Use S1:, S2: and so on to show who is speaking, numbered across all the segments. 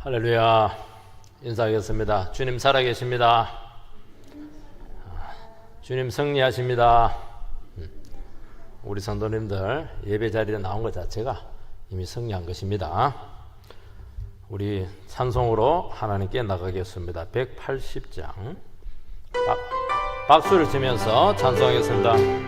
S1: 할렐루야. 인사하겠습니다. 주님 살아계십니다. 주님 승리하십니다. 우리 성도님들 예배 자리에 나온 것 자체가 이미 승리한 것입니다. 우리 찬송으로 하나님께 나가겠습니다. 180장 박수를 치면서 찬송하겠습니다.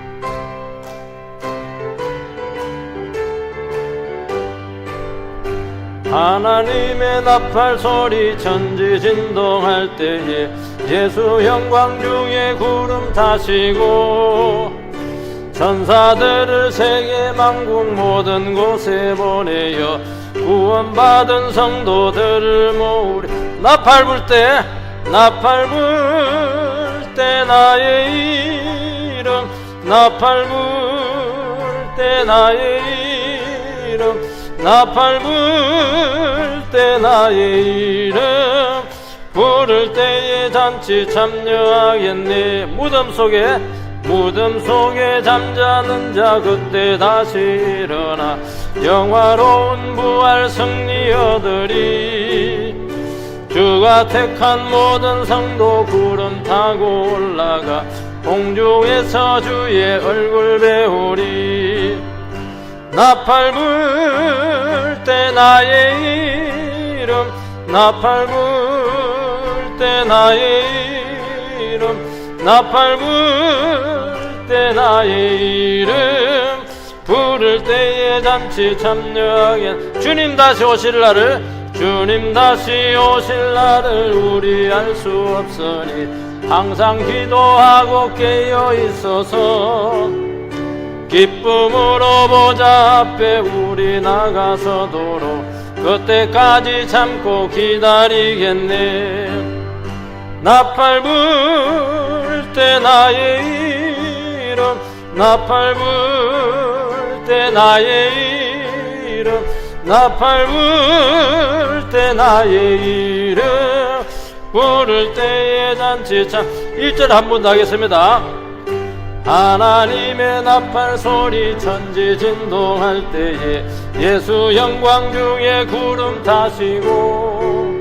S1: 하나님의 나팔 소리 천지진동할 때에 예수 영광 중에 구름 타시고 천사들을 세계 만국 모든 곳에 보내어 구원받은 성도들을 모으리. 나팔 불 때 나의 이름, 나팔 불 때 나의 이름, 나팔 불 때 나의 이름 부를 때에 잔치 참여하겠네. 무덤 속에 잠자는 자 그때 다시 일어나 영화로운 부활 승리 얻으리. 주가 택한 모든 성도 구름 타고 올라가 공중에서 주의 얼굴 배우리. 나팔 불 때 나의 이름, 나팔 불 때 나의 이름, 나팔 불 때 나의 이름 부를 때에 잔치 참여하겠. 주님 다시 오실 날을 우리 알 수 없으니 항상 기도하고 깨어 있어서 기쁨으로 보좌 앞에 우리 나가서도록 그때까지 참고 기다리겠네. 나팔 불 때 나의 이름, 나팔 불 때 나의 이름, 나팔 불 때 나의 이름 부를 때에 잔치 참. 1절 한 번 더 하겠습니다. 하나님의 나팔 소리 천지진동할 때에 예수 영광 중에 구름 타시고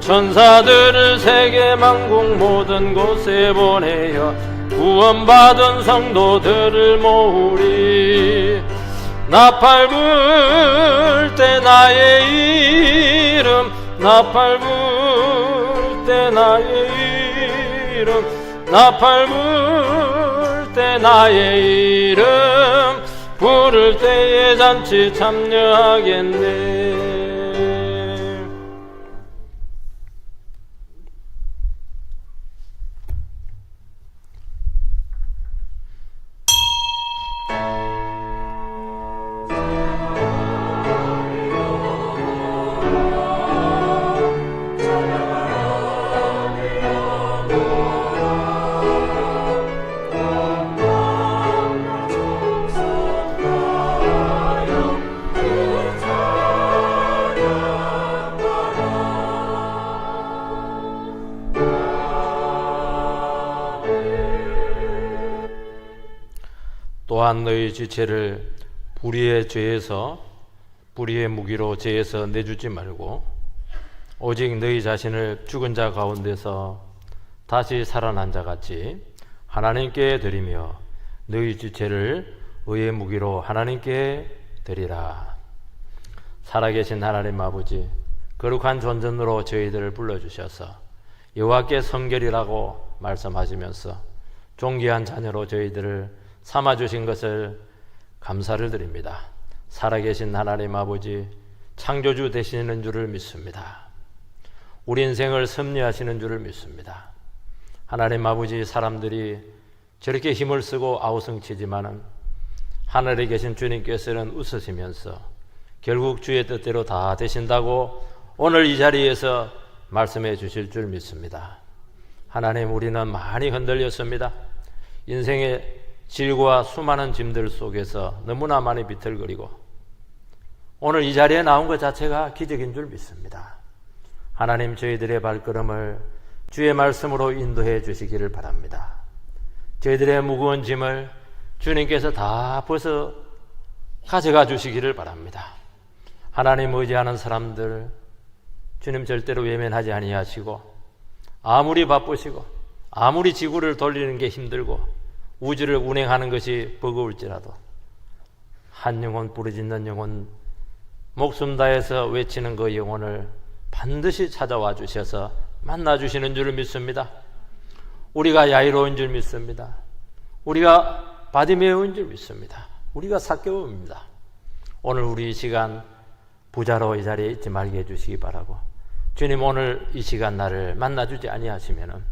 S1: 천사들을 세계 만국 모든 곳에 보내어 구원받은 성도들을 모으리. 나팔 불 때 나의 이름, 나팔 불 때 나의 이름, 나팔 불 때 나의 이름 부를 때에 잔치 참여하겠네. 또한 너희 지체를 불의의 무기로 죄에서 내주지 말고 오직 너희 자신을 죽은 자 가운데서 다시 살아난 자 같이 하나님께 드리며 너희 지체를 의의 무기로 하나님께 드리라. 살아계신 하나님 아버지, 거룩한 존전으로 저희들을 불러주셔서 여호와께 성결이라고 말씀하시면서 존귀한 자녀로 저희들을 삼아주신 것을 감사를 드립니다. 살아계신 하나님 아버지, 창조주 되시는 줄을 믿습니다. 우리 인생을 섭리하시는 줄을 믿습니다. 하나님 아버지, 사람들이 저렇게 힘을 쓰고 아우성치지만은 하늘에 계신 주님께서는 웃으시면서 결국 주의 뜻대로 다 되신다고 오늘 이 자리에서 말씀해 주실 줄 믿습니다. 하나님, 우리는 많이 흔들렸습니다. 인생의 질과 수많은 짐들 속에서 너무나 많이 비틀거리고 오늘 이 자리에 나온 것 자체가 기적인 줄 믿습니다. 하나님, 저희들의 발걸음을 주의 말씀으로 인도해 주시기를 바랍니다. 저희들의 무거운 짐을 주님께서 다 벗어 가져가 주시기를 바랍니다. 하나님 의지하는 사람들, 주님 절대로 외면하지 아니하시고, 아무리 바쁘시고 아무리 지구를 돌리는 게 힘들고 우주를 운행하는 것이 버거울지라도 한 영혼, 부르짖는 영혼, 목숨 다해서 외치는 그 영혼을 반드시 찾아와 주셔서 만나주시는 줄 믿습니다. 우리가 야이로인 줄 믿습니다. 우리가 바디메오인 줄 믿습니다. 우리가 삭개오입니다. 오늘 우리 이 시간 부자로 이 자리에 있지 말게 해주시기 바라고, 주님 오늘 이 시간 나를 만나주지 아니하시면은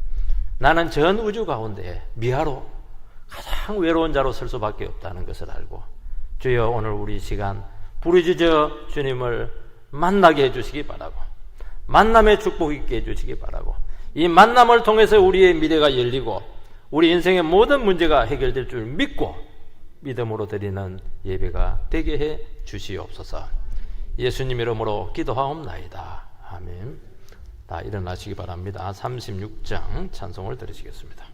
S1: 나는 전 우주 가운데 미아로 가장 외로운 자로 설 수밖에 없다는 것을 알고, 주여 오늘 우리 이 시간 부르짖어 주님을 만나게 해주시기 바라고, 만남의 축복 있게 해주시기 바라고, 이 만남을 통해서 우리의 미래가 열리고 우리 인생의 모든 문제가 해결될 줄 믿고 믿음으로 드리는 예배가 되게 해 주시옵소서. 예수님 이름으로 기도하옵나이다. 아멘. 다 일어나시기 바랍니다. 36장 찬송을 들으시겠습니다.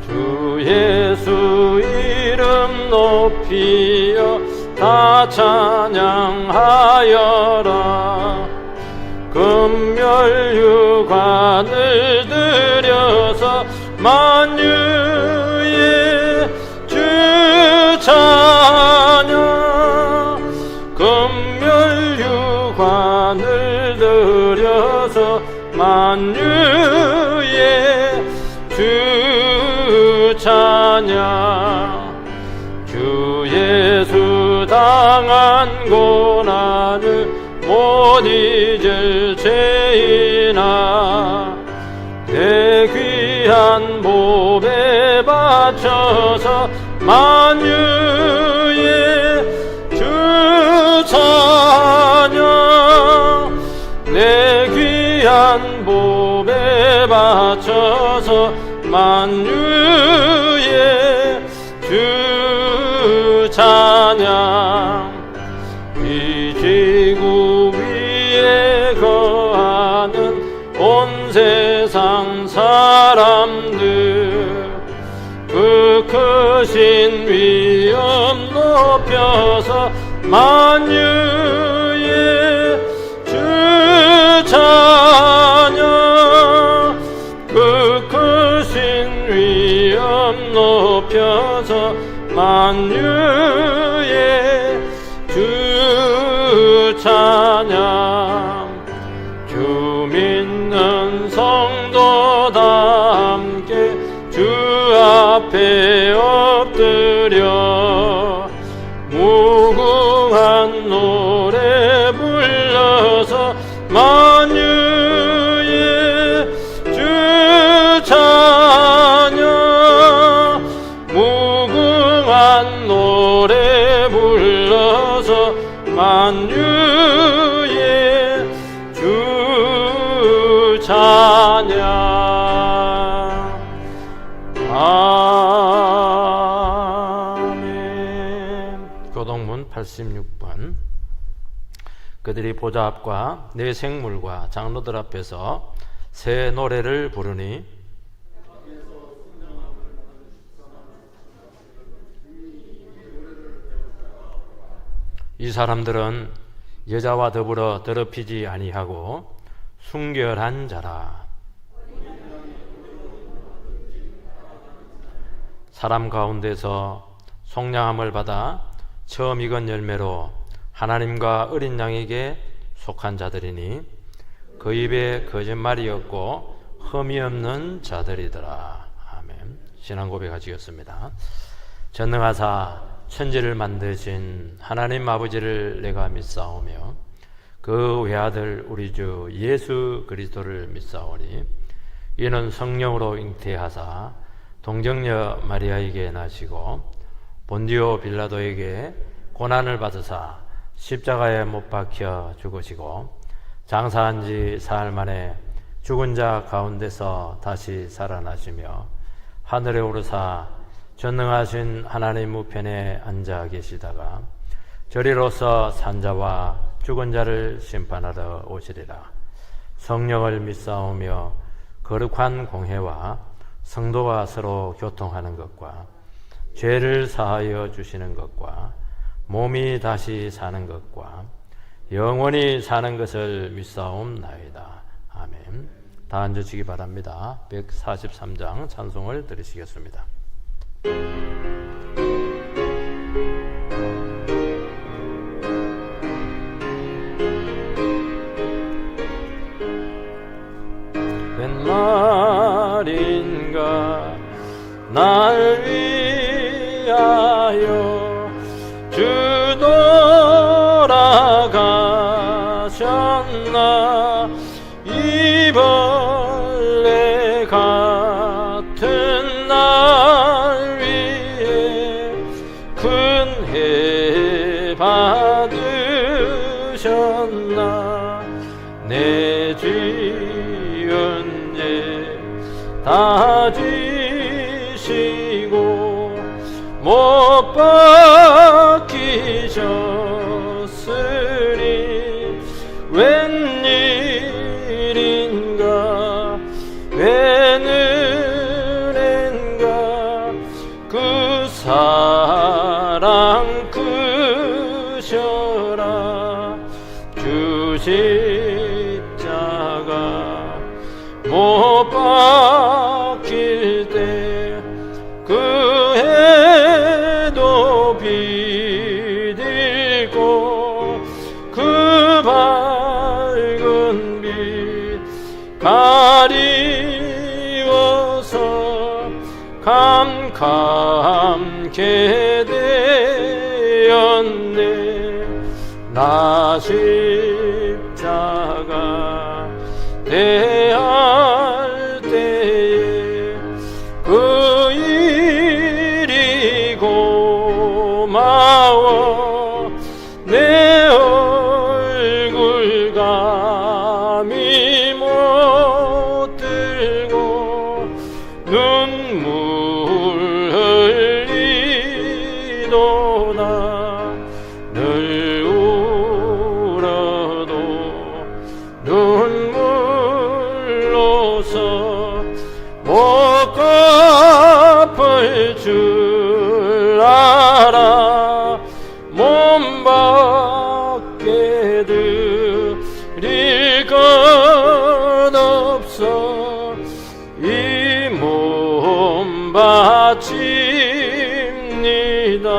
S1: 주 예수 이름 높이여 다 찬양하여라. 금멸유관을 들여서 만유의 주 찬양, 금멸유관을 들여서 만유의 주 찬양. 주 예수 당한 고난을 못 잊을 죄인아, 내 귀한 몸에 바쳐서 만유의 주 찬양, 내 귀한 몸에 바쳐서 만유의 주 찬양. 이 지구 위에 거하는 온 세상 사람들, 그 크신 위엄 높여서 만유의 주 찬양, 그 크신 위엄 높여서 만유의 주 찬양. 주 믿는 성도 다 함께 주 앞에 엎드려 무궁한 노래 불러서 만유의 주 찬양, 무궁한 노래 불러서 만유의 주 찬양. 아멘. 교동문 86번. 그들이 보좌 앞과 내 생물과 장로들 앞에서 새 노래를 부르니 이 사람들은 여자와 더불어 더럽히지 아니하고 순결한 자라. 사람 가운데서 속량함을 받아 처음 익은 열매로 하나님과 어린 양에게 속한 자들이니 그 입에 거짓말이 없고 흠이 없는 자들이더라. 아멘. 신앙 고백하시겠습니다. 전능하사 천지를 만드신 하나님 아버지를 내가 믿사오며 그 외아들 우리 주 예수 그리스도를 믿사오니 이는 성령으로 잉태하사 동정녀 마리아에게 나시고 본디오 빌라도에게 고난을 받으사 십자가에 못 박혀 죽으시고 장사한 지 사흘 만에 죽은 자 가운데서 다시 살아나시며 하늘에 오르사 전능하신 하나님 우편에 앉아 계시다가 저리로서 산자와 죽은 자를 심판하러 오시리라. 성령을 믿사오며 거룩한 공회와 성도가 서로 교통하는 것과 죄를 사하여 주시는 것과 몸이 다시 사는 것과 영원히 사는 것을 믿사옵나이다. 아멘. 다 앉으시기 바랍니다. 143장 찬송을 들으시겠습니다. 웬 말인가 날 위하여 주 돌아가셨나 이벌레 같은 날 위해 큰 해 받으셨나 내 지은 죄 다 지시고 못 박히셨으니 웬일인가 웬 은혜인가 그 사랑 크셔라 주 십자가 못 박힐 때 그 해도 비들고 그 밝은 빛 가리워서 캄캄게 되었네 나 십자가 대할 때에 그 일이 고마워 내 얼굴 감히 못 들고 눈물 흘리도다 늘 울어도 눈물로서 못 갚을 줄 알아 몸 밖에 드릴 것 없어 이 몸 바칩니다.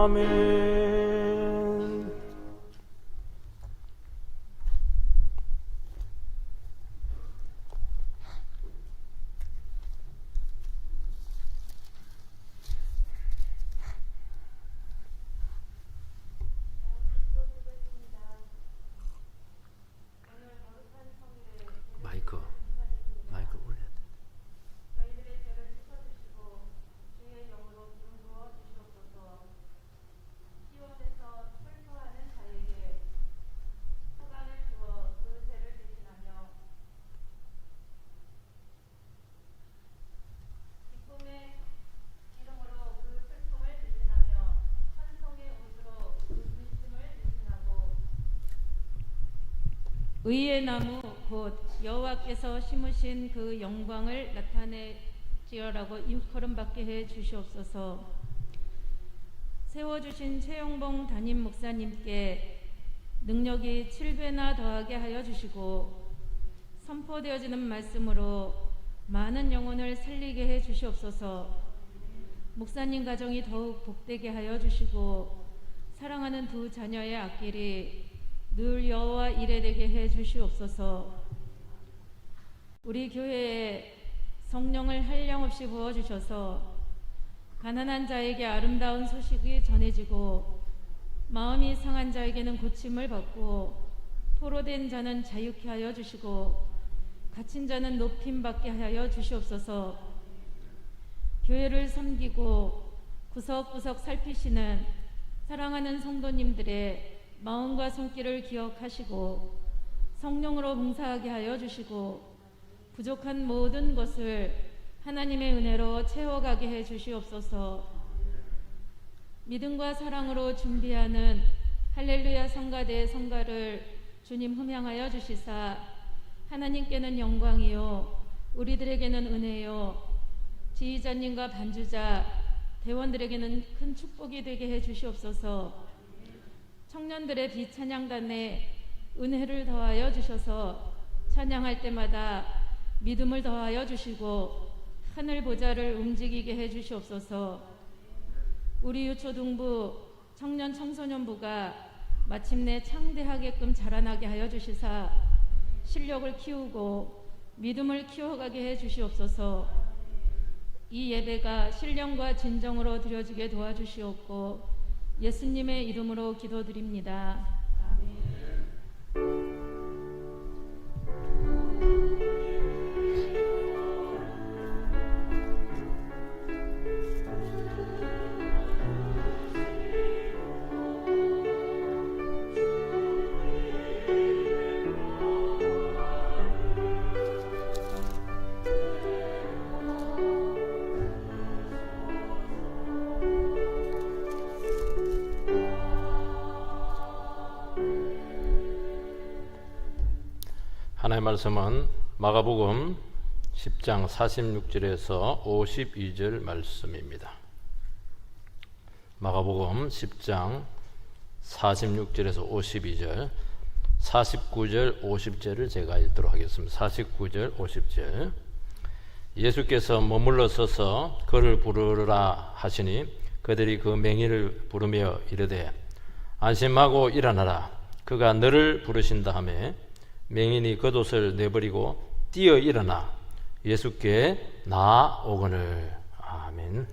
S1: 아멘. 마이크 올려야 돼.
S2: 저희들의 죄를 씻어주시고 주의 영으로 기름 부어 주시옵소서. 시온에서 슬퍼하는 자에게 소강을 주어 그 죄를 대신하며 기쁨의 기름으로 그 슬픔을 대신하며 찬송의 옷으로 그 근심을 대신하고 의의 나무 곧 여호와께서 심으신 그 영광을 나타내지어라고 일컬음 받게 해 주시옵소서. 세워주신 최영봉 담임 목사님께 능력이 7배나 더하게 하여 주시고 선포되어지는 말씀으로 많은 영혼을 살리게 해 주시옵소서. 목사님 가정이 더욱 복되게 하여 주시고 사랑하는 두 자녀의 앞길이 늘 여호와 일에 되게 해 주시옵소서. 우리 교회에 성령을 한량없이 부어주셔서 가난한 자에게 아름다운 소식이 전해지고 마음이 상한 자에게는 고침을 받고 포로된 자는 자유케 하여 주시고 갇힌 자는 높임받게 하여 주시옵소서. 교회를 섬기고 구석구석 살피시는 사랑하는 성도님들의 마음과 손길을 기억하시고 성령으로 봉사하게 하여 주시고 부족한 모든 것을 하나님의 은혜로 채워가게 해 주시옵소서. 믿음과 사랑으로 준비하는 할렐루야 성가대 성가를 주님 흠양하여 주시사 하나님께는 영광이요 우리들에게는 은혜요 지휘자님과 반주자 대원들에게는 큰 축복이 되게 해 주시옵소서. 청년들의 비찬양단에 은혜를 더하여 주셔서 찬양할 때마다 믿음을 더하여 주시고 하늘 보좌를 움직이게 해 주시옵소서. 우리 유초등부 청년 청소년부가 마침내 창대하게끔 자라나게 하여 주시사 실력을 키우고 믿음을 키워가게 해 주시옵소서. 이 예배가 신령과 진정으로 드려지게 도와주시옵고 예수님의 이름으로 기도드립니다. 아멘.
S1: 하나님의 말씀은 마가복음 10장 46절에서 52절 말씀입니다. 마가복음 10장 46절에서 52절, 49절, 50절을 제가 읽도록 하겠습니다. 49절, 50절. 예수께서 머물러 서서 그를 부르라 하시니 그들이 그 맹인을 부르며 이르되 안심하고 일어나라. 그가 너를 부르신다 하매 맹인이 겉옷을 내버리고 뛰어 일어나 예수께 나아오거늘. 아멘.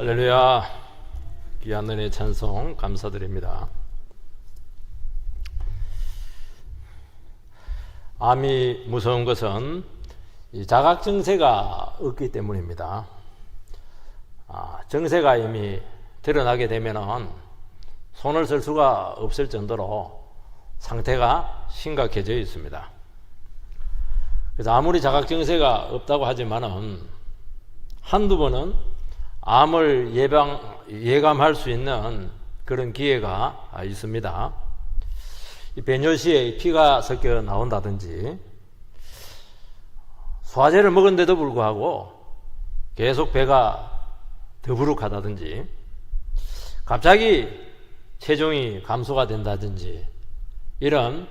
S1: 할렐루야. 귀한 은혜 찬송 감사드립니다. 암이 무서운 것은 이 자각증세가 없기 때문입니다. 증세가 이미 드러나게 되면은 손을 쓸 수가 없을 정도로 상태가 심각해져 있습니다. 그래서 아무리 자각증세가 없다고 하지만은 한두 번은 암을 예감할 수 있는 그런 기회가 있습니다. 이 배뇨시에 피가 섞여 나온다든지, 소화제를 먹은데도 불구하고 계속 배가 더부룩하다든지, 갑자기 체중이 감소가 된다든지, 이런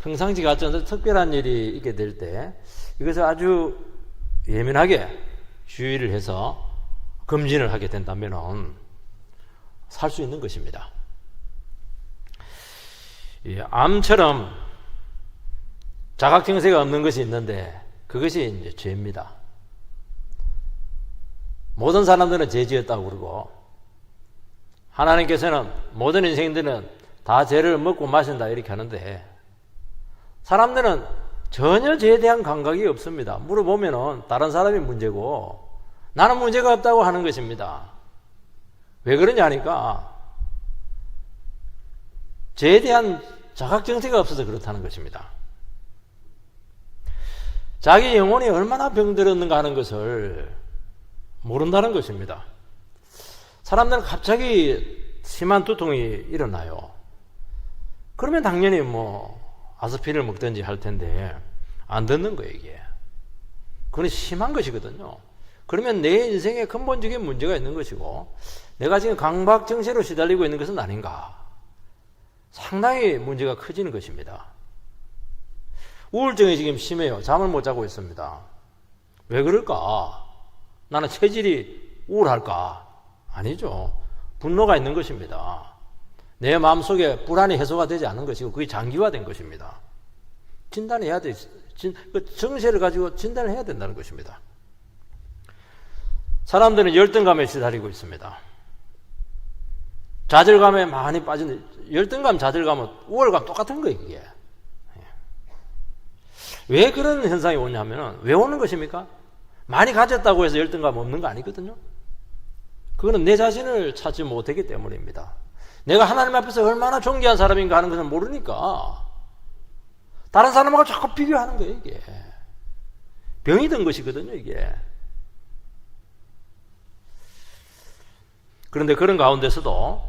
S1: 평상시 같지 않은 특별한 일이 있게 될 때 이것을 아주 예민하게 주의를 해서 검진을 하게 된다면 살 수 있는 것입니다. 암처럼 자각증세가 없는 것이 있는데 그것이 이제 죄입니다. 모든 사람들은 죄 지었다고 그러고, 하나님께서는 모든 인생들은 다 죄를 먹고 마신다 이렇게 하는데, 사람들은 전혀 죄에 대한 감각이 없습니다. 물어보면은 다른 사람이 문제고 나는 문제가 없다고 하는 것입니다. 왜 그러냐니까 죄에 대한 자각증세가 없어서 그렇다는 것입니다. 자기 영혼이 얼마나 병들었는가 하는 것을 모른다는 것입니다. 사람들은 갑자기 심한 두통이 일어나요. 그러면 당연히 아스피린을 먹든지 할 텐데 안 듣는 거예요, 이게. 그건 심한 것이거든요. 그러면 내 인생에 근본적인 문제가 있는 것이고, 내가 지금 강박증세로 시달리고 있는 것은 아닌가. 상당히 문제가 커지는 것입니다. 우울증이 지금 심해요. 잠을 못 자고 있습니다. 왜 그럴까? 나는 체질이 우울할까? 아니죠. 분노가 있는 것입니다. 내 마음속에 불안이 해소가 되지 않은 것이고 그게 장기화된 것입니다. 진단해야 돼. 그 정세를 가지고 진단을 해야 된다는 것입니다. 사람들은 열등감에 시달리고 있습니다. 좌절감에 많이 빠진, 열등감, 좌절감은 우월감 똑같은 거예요, 이게. 왜 그런 현상이 오냐면은, 왜 오는 것입니까? 많이 가졌다고 해서 열등감 없는 거 아니거든요. 그거는 내 자신을 찾지 못했기 때문입니다. 내가 하나님 앞에서 얼마나 존귀한 사람인가 하는 것을 모르니까 다른 사람하고 자꾸 비교하는 거예요, 이게. 병이 든 것이거든요, 이게. 그런데 그런 가운데서도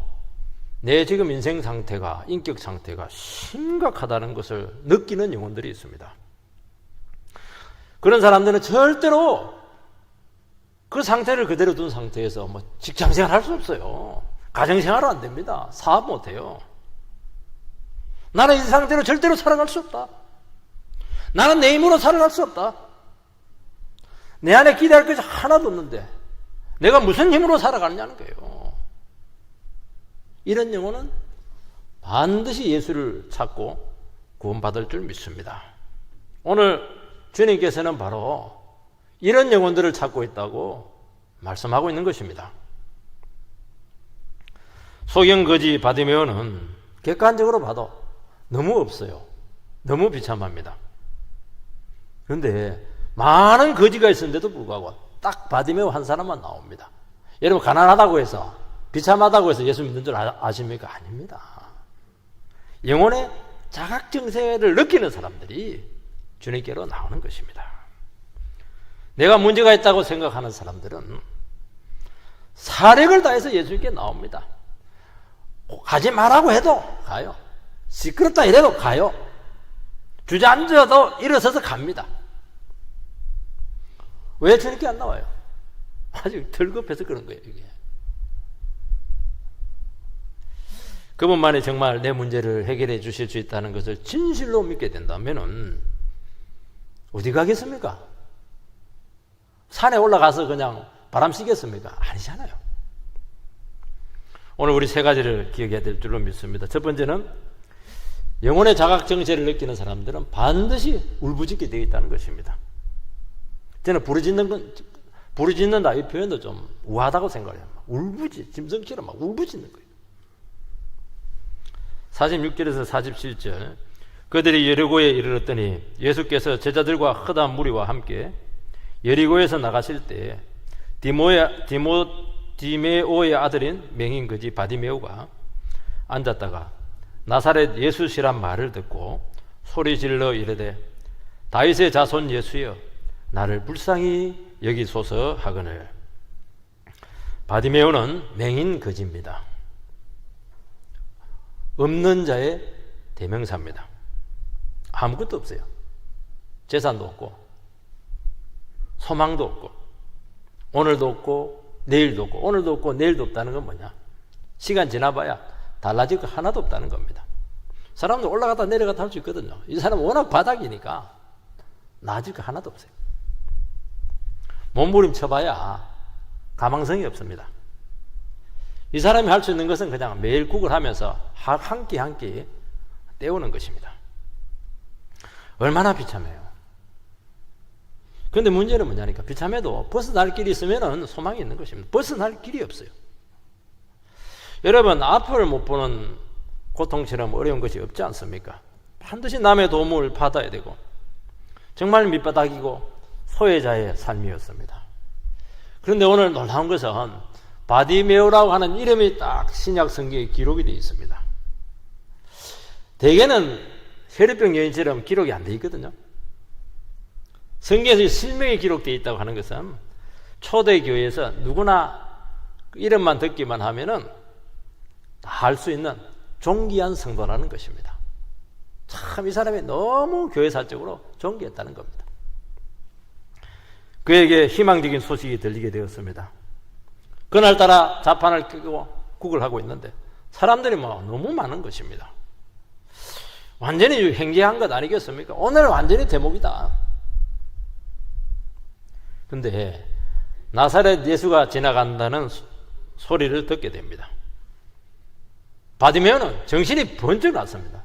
S1: 내 지금 인생 상태가, 인격 상태가 심각하다는 것을 느끼는 영혼들이 있습니다. 그런 사람들은 절대로 그 상태를 그대로 둔 상태에서 직장생활 할 수 없어요. 가정생활은 안 됩니다. 사업 못 해요. 나는 이 상태로 절대로 살아갈 수 없다. 나는 내 힘으로 살아갈 수 없다. 내 안에 기대할 것이 하나도 없는데 내가 무슨 힘으로 살아가느냐는 거예요. 이런 영혼은 반드시 예수를 찾고 구원받을 줄 믿습니다. 오늘 주님께서는 바로 이런 영혼들을 찾고 있다고 말씀하고 있는 것입니다. 소경거지 바디메오는 객관적으로 봐도 너무 없어요. 너무 비참합니다. 그런데 많은 거지가 있었는데도 불구하고 딱 바디메오 한 사람만 나옵니다. 여러분, 가난하다고 해서, 비참하다고 해서 예수 믿는 줄 아십니까? 아닙니다. 영혼의 자각증세를 느끼는 사람들이 주님께로 나오는 것입니다. 내가 문제가 있다고 생각하는 사람들은 사력을 다해서 예수님께 나옵니다. 가지 말라고 해도 가요. 시끄럽다 이래도 가요. 주저앉아도 일어서서 갑니다. 왜 주님께 안 나와요? 아주 덜 급해서 그런 거예요, 이게. 그분만이 정말 내 문제를 해결해 주실 수 있다는 것을 진실로 믿게 된다면은 어디 가겠습니까? 산에 올라가서 그냥 바람 쐬겠습니까? 아니잖아요. 오늘 우리 세 가지를 기억해야 될 줄로 믿습니다. 첫 번째는 영혼의 자각정체를 느끼는 사람들은 반드시 울부짖게 되어 있다는 것입니다. 저는 부르짖는 건 부르짖는다 이 표현도 좀 우아하다고 생각해요. 짐승처럼 막 울부짖는 거예요. 46절에서 47절 그들이 여리고에 이르렀더니 예수께서 제자들과 허다한 무리와 함께 여리고에서 나가실 때 디메오의 아들인 맹인 거지 바디메오가 앉았다가 나사렛 예수시란 말을 듣고 소리질러 이르되 다윗의 자손 예수여 나를 불쌍히 여기소서 하거늘. 바디메오는 맹인 거지입니다. 없는 자의 대명사입니다. 아무것도 없어요. 재산도 없고 소망도 없고 오늘도 없고 내일도 없고 오늘도 없고 내일도 없다는 건 뭐냐? 시간 지나봐야 달라질 거 하나도 없다는 겁니다. 사람도 올라갔다 내려갔다 할 수 있거든요. 이 사람은 워낙 바닥이니까 나아질 거 하나도 없어요. 몸부림쳐봐야 가망성이 없습니다. 이 사람이 할 수 있는 것은 그냥 매일 국을 하면서 한 끼 한 끼 때우는 것입니다. 얼마나 비참해요. 그런데 문제는 뭐냐니까 비참해도 벗어날 길이 있으면 소망이 있는 것입니다. 벗어날 길이 없어요. 여러분 앞을 못 보는 고통처럼 어려운 것이 없지 않습니까? 반드시 남의 도움을 받아야 되고 정말 밑바닥이고 소외자의 삶이었습니다. 그런데 오늘 놀라운 것은 바디메오라고 하는 이름이 딱 신약 성경에 기록이 되어 있습니다. 대개는 혈액병 여인처럼 기록이 안 되어 있거든요. 성경에서 실명이 기록되어 있다고 하는 것은 초대교회에서 누구나 이름만 듣기만 하면은 다 알 수 있는 존귀한 성도라는 것입니다. 참 이 사람이 너무 교회사적으로 존귀했다는 겁니다. 그에게 희망적인 소식이 들리게 되었습니다. 그날따라 자판을 끄고 국을 하고 있는데 사람들이 너무 많은 것입니다. 완전히 행개한 것 아니겠습니까? 오늘 완전히 대목이다. 근데 나사렛 예수가 지나간다는 소리를 듣게 됩니다. 바디메오는 정신이 번쩍 났습니다.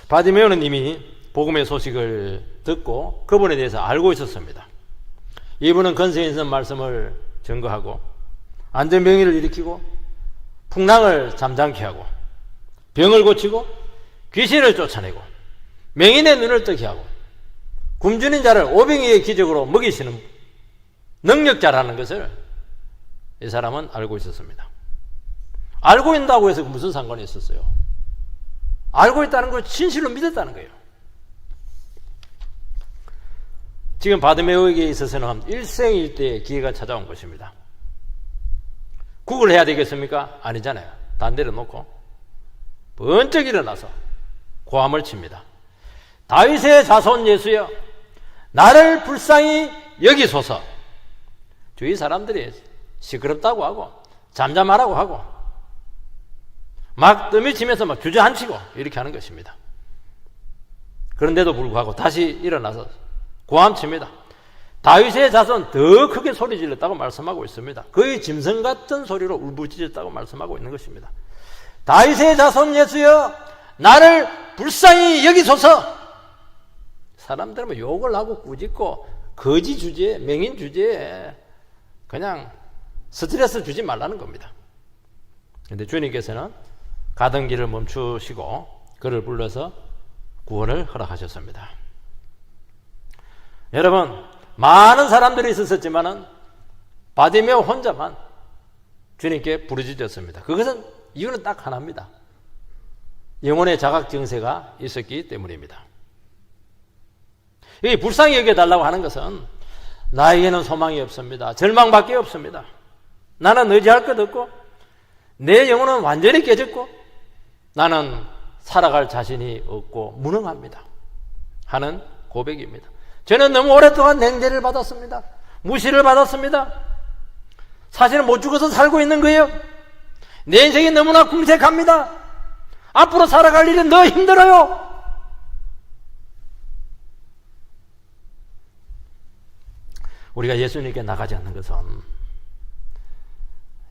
S1: 바디메오는 이미 복음의 소식을 듣고 그분에 대해서 알고 있었습니다. 이분은 건세 있는 말씀을 증거하고 안전병의를 일으키고 풍랑을 잠잠케 하고 병을 고치고 귀신을 쫓아내고 맹인의 눈을 뜨게 하고 굶주린 자를 오병이의 기적으로 먹이시는 능력자라는 것을 이 사람은 알고 있었습니다. 알고 있다고 해서 무슨 상관이 있었어요? 알고 있다는 걸 진실로 믿었다는 거예요. 지금 바디메오에게 있어서는 일생일대의 기회가 찾아온 것입니다. 국을 해야 되겠습니까? 아니잖아요. 다 내려놓고 번쩍 일어나서 고함을 칩니다. 다윗의 자손 예수여 나를 불쌍히 여기소서. 주위 사람들이 시끄럽다고 하고 잠잠하라고 하고 막 떠밀치면서 막 주저앉히고 이렇게 하는 것입니다. 그런데도 불구하고 다시 일어나서 고함칩니다. 다윗의 자손 더 크게 소리 질렀다고 말씀하고 있습니다. 거의 짐승 같은 소리로 울부짖었다고 말씀하고 있는 것입니다. 다윗의 자손 예수여 나를 불쌍히 여기소서. 사람들은 욕을 하고 꾸짖고 거지 주제에 맹인 주제에 그냥 스트레스 주지 말라는 겁니다. 그런데 주님께서는 가던 길을 멈추시고 그를 불러서 구원을 허락하셨습니다. 여러분 많은 사람들이 있었지만은 바디메오 혼자만 주님께 부르짖었습니다. 그것은 이유는 딱 하나입니다. 영혼의 자각 증세가 있었기 때문입니다. 이 불쌍히 여겨달라고 하는 것은 나에게는 소망이 없습니다. 절망밖에 없습니다. 나는 의지할 것 없고 내 영혼은 완전히 깨졌고 나는 살아갈 자신이 없고 무능합니다 하는 고백입니다. 저는 너무 오랫동안 냉대를 받았습니다. 무시를 받았습니다. 사실은 못 죽어서 살고 있는 거예요. 내 인생이 너무나 궁색합니다. 앞으로 살아갈 일은 더 힘들어요. 우리가 예수님께 나가지 않는 것은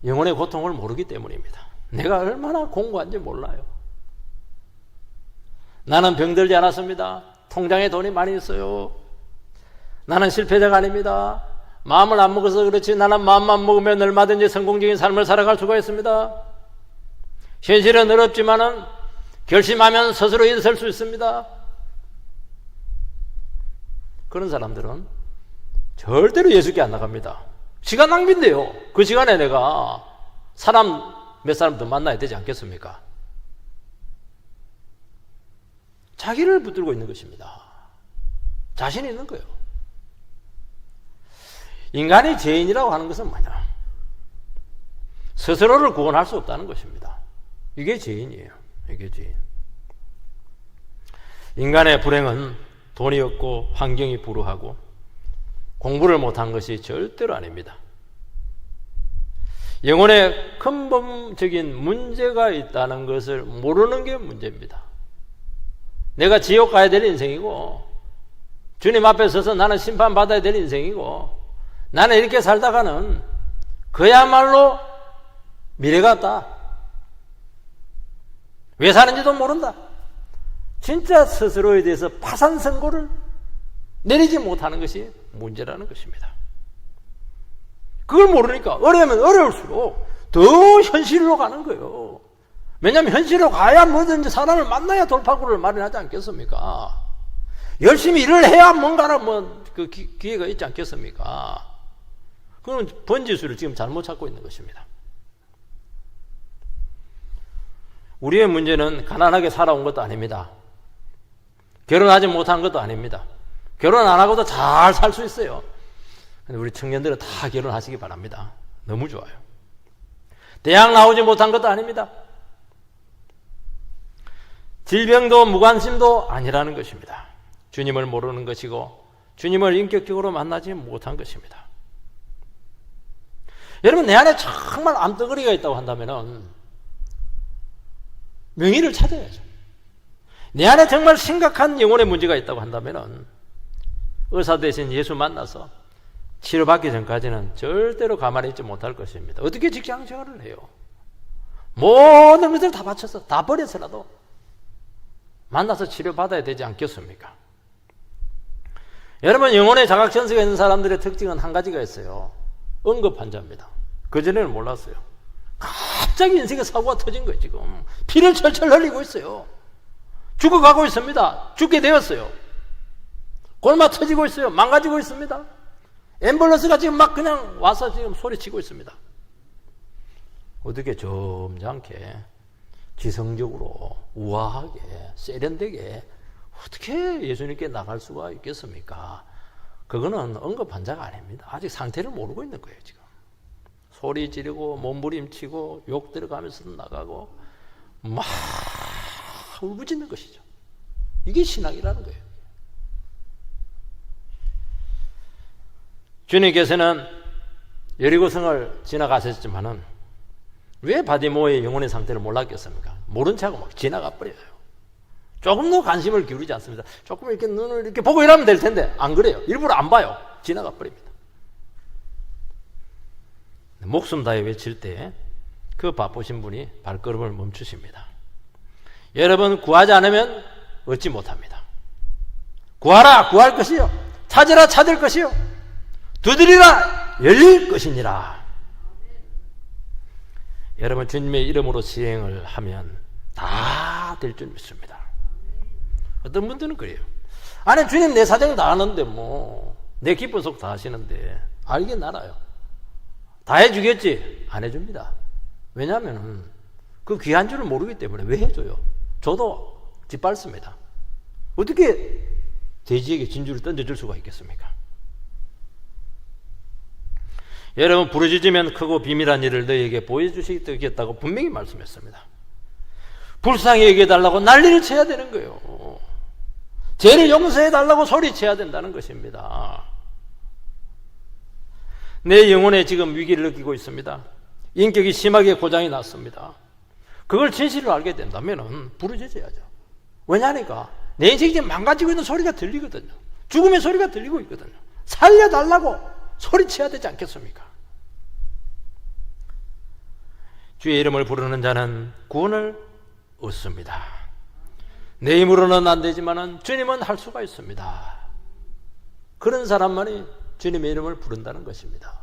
S1: 영혼의 고통을 모르기 때문입니다. 내가 얼마나 공고한지 몰라요. 나는 병들지 않았습니다. 통장에 돈이 많이 있어요. 나는 실패자가 아닙니다. 마음을 안 먹어서 그렇지 나는 마음만 먹으면 얼마든지 성공적인 삶을 살아갈 수가 있습니다. 현실은 어렵지만은 결심하면 스스로 일어설 수 있습니다. 그런 사람들은 절대로 예수께 안 나갑니다. 시간 낭비인데요. 그 시간에 내가 몇 사람 더 만나야 되지 않겠습니까? 자기를 붙들고 있는 것입니다. 자신이 있는 거예요. 인간이 죄인이라고 하는 것은 뭐냐? 스스로를 구원할 수 없다는 것입니다. 이게 죄인이에요. 이게 죄인. 인간의 불행은 돈이 없고 환경이 불우하고 공부를 못한 것이 절대로 아닙니다. 영혼에 근본적인 문제가 있다는 것을 모르는 게 문제입니다. 내가 지옥 가야 될 인생이고 주님 앞에 서서 나는 심판받아야 될 인생이고 나는 이렇게 살다가는 그야말로 미래가 없다. 왜 사는지도 모른다. 진짜 스스로에 대해서 파산 선고를 내리지 못하는 것이 문제라는 것입니다. 그걸 모르니까 어려우면 어려울수록 더 현실로 가는 거예요. 왜냐하면 현실로 가야 뭐든지 사람을 만나야 돌파구를 마련하지 않겠습니까? 열심히 일을 해야 뭔가를 그 기회가 있지 않겠습니까? 그건 번지수를 지금 잘못 찾고 있는 것입니다. 우리의 문제는 가난하게 살아온 것도 아닙니다. 결혼하지 못한 것도 아닙니다. 결혼 안 하고도 잘 살 수 있어요. 근데 우리 청년들은 다 결혼하시기 바랍니다. 너무 좋아요. 대학 나오지 못한 것도 아닙니다. 질병도 무관심도 아니라는 것입니다. 주님을 모르는 것이고 주님을 인격적으로 만나지 못한 것입니다. 여러분, 내 안에 정말 암덩어리가 있다고 한다면 명의를 찾아야죠. 내 안에 정말 심각한 영혼의 문제가 있다고 한다면 의사 대신 예수 만나서 치료받기 전까지는 절대로 가만히 있지 못할 것입니다. 어떻게 직장 생활을 해요? 모든 것을 다 바쳐서 다 버려서라도 만나서 치료받아야 되지 않겠습니까? 여러분, 영혼의 자각천세가 있는 사람들의 특징은 한 가지가 있어요. 응급환자입니다. 그전에는 몰랐어요. 갑자기 인생의 사고가 터진 거예요. 지금 피를 철철 흘리고 있어요. 죽어가고 있습니다. 죽게 되었어요. 골마 터지고 있어요. 망가지고 있습니다. 앰뷸런스가 지금 막 그냥 와서 지금 소리치고 있습니다. 어떻게 점잖게 지성적으로 우아하게 세련되게 어떻게 예수님께 나갈 수가 있겠습니까? 그거는 응급환자가 아닙니다. 아직 상태를 모르고 있는 거예요. 지금 소리 지르고 몸부림치고 욕 들어가면서 나가고 막 울부짖는 것이죠. 이게 신앙이라는 거예요. 주님께서는 여리고성을 지나가셨지만은 왜 바디모의 영혼의 상태를 몰랐겠습니까? 모른 척하고 막 지나가 버려요. 조금 더 관심을 기울이지 않습니다. 조금 이렇게 눈을 이렇게 보고 이러면 될 텐데 안 그래요. 일부러 안 봐요. 지나가 버립니다. 목숨 다해 외칠 때 그 바쁘신 분이 발걸음을 멈추십니다. 여러분, 구하지 않으면 얻지 못합니다. 구하라 구할 것이요, 찾으라 찾을 것이요, 두드리라 열릴 것이니라. 여러분, 주님의 이름으로 시행을 하면 다 될 줄 믿습니다. 어떤 분들은 그래요. 아니, 주님 내 사정 다 아는데 내 기쁜 속 다 하시는데 알긴 알아요. 다 해주겠지? 안 해줍니다. 왜냐하면 그 귀한 줄을 모르기 때문에. 왜 해줘요? 저도 짓밟습니다. 어떻게 돼지에게 진주를 던져줄 수가 있겠습니까? 여러분, 부르짖으면 크고 비밀한 일을 너희에게 보여주시겠다고 분명히 말씀했습니다. 불쌍히 여겨달라고 난리를 쳐야 되는 거예요. 죄를 용서해달라고 소리쳐야 된다는 것입니다. 내 영혼에 지금 위기를 느끼고 있습니다. 인격이 심하게 고장이 났습니다. 그걸 진실을 알게 된다면 부르짖어야죠. 왜냐하니까 내 인생이 지금 망가지고 있는 소리가 들리거든요. 죽음의 소리가 들리고 있거든요. 살려달라고 소리쳐야 되지 않겠습니까? 주의 이름을 부르는 자는 구원을 얻습니다. 내 힘으로는 안 되지만 주님은 할 수가 있습니다. 그런 사람만이 주님의 이름을 부른다는 것입니다.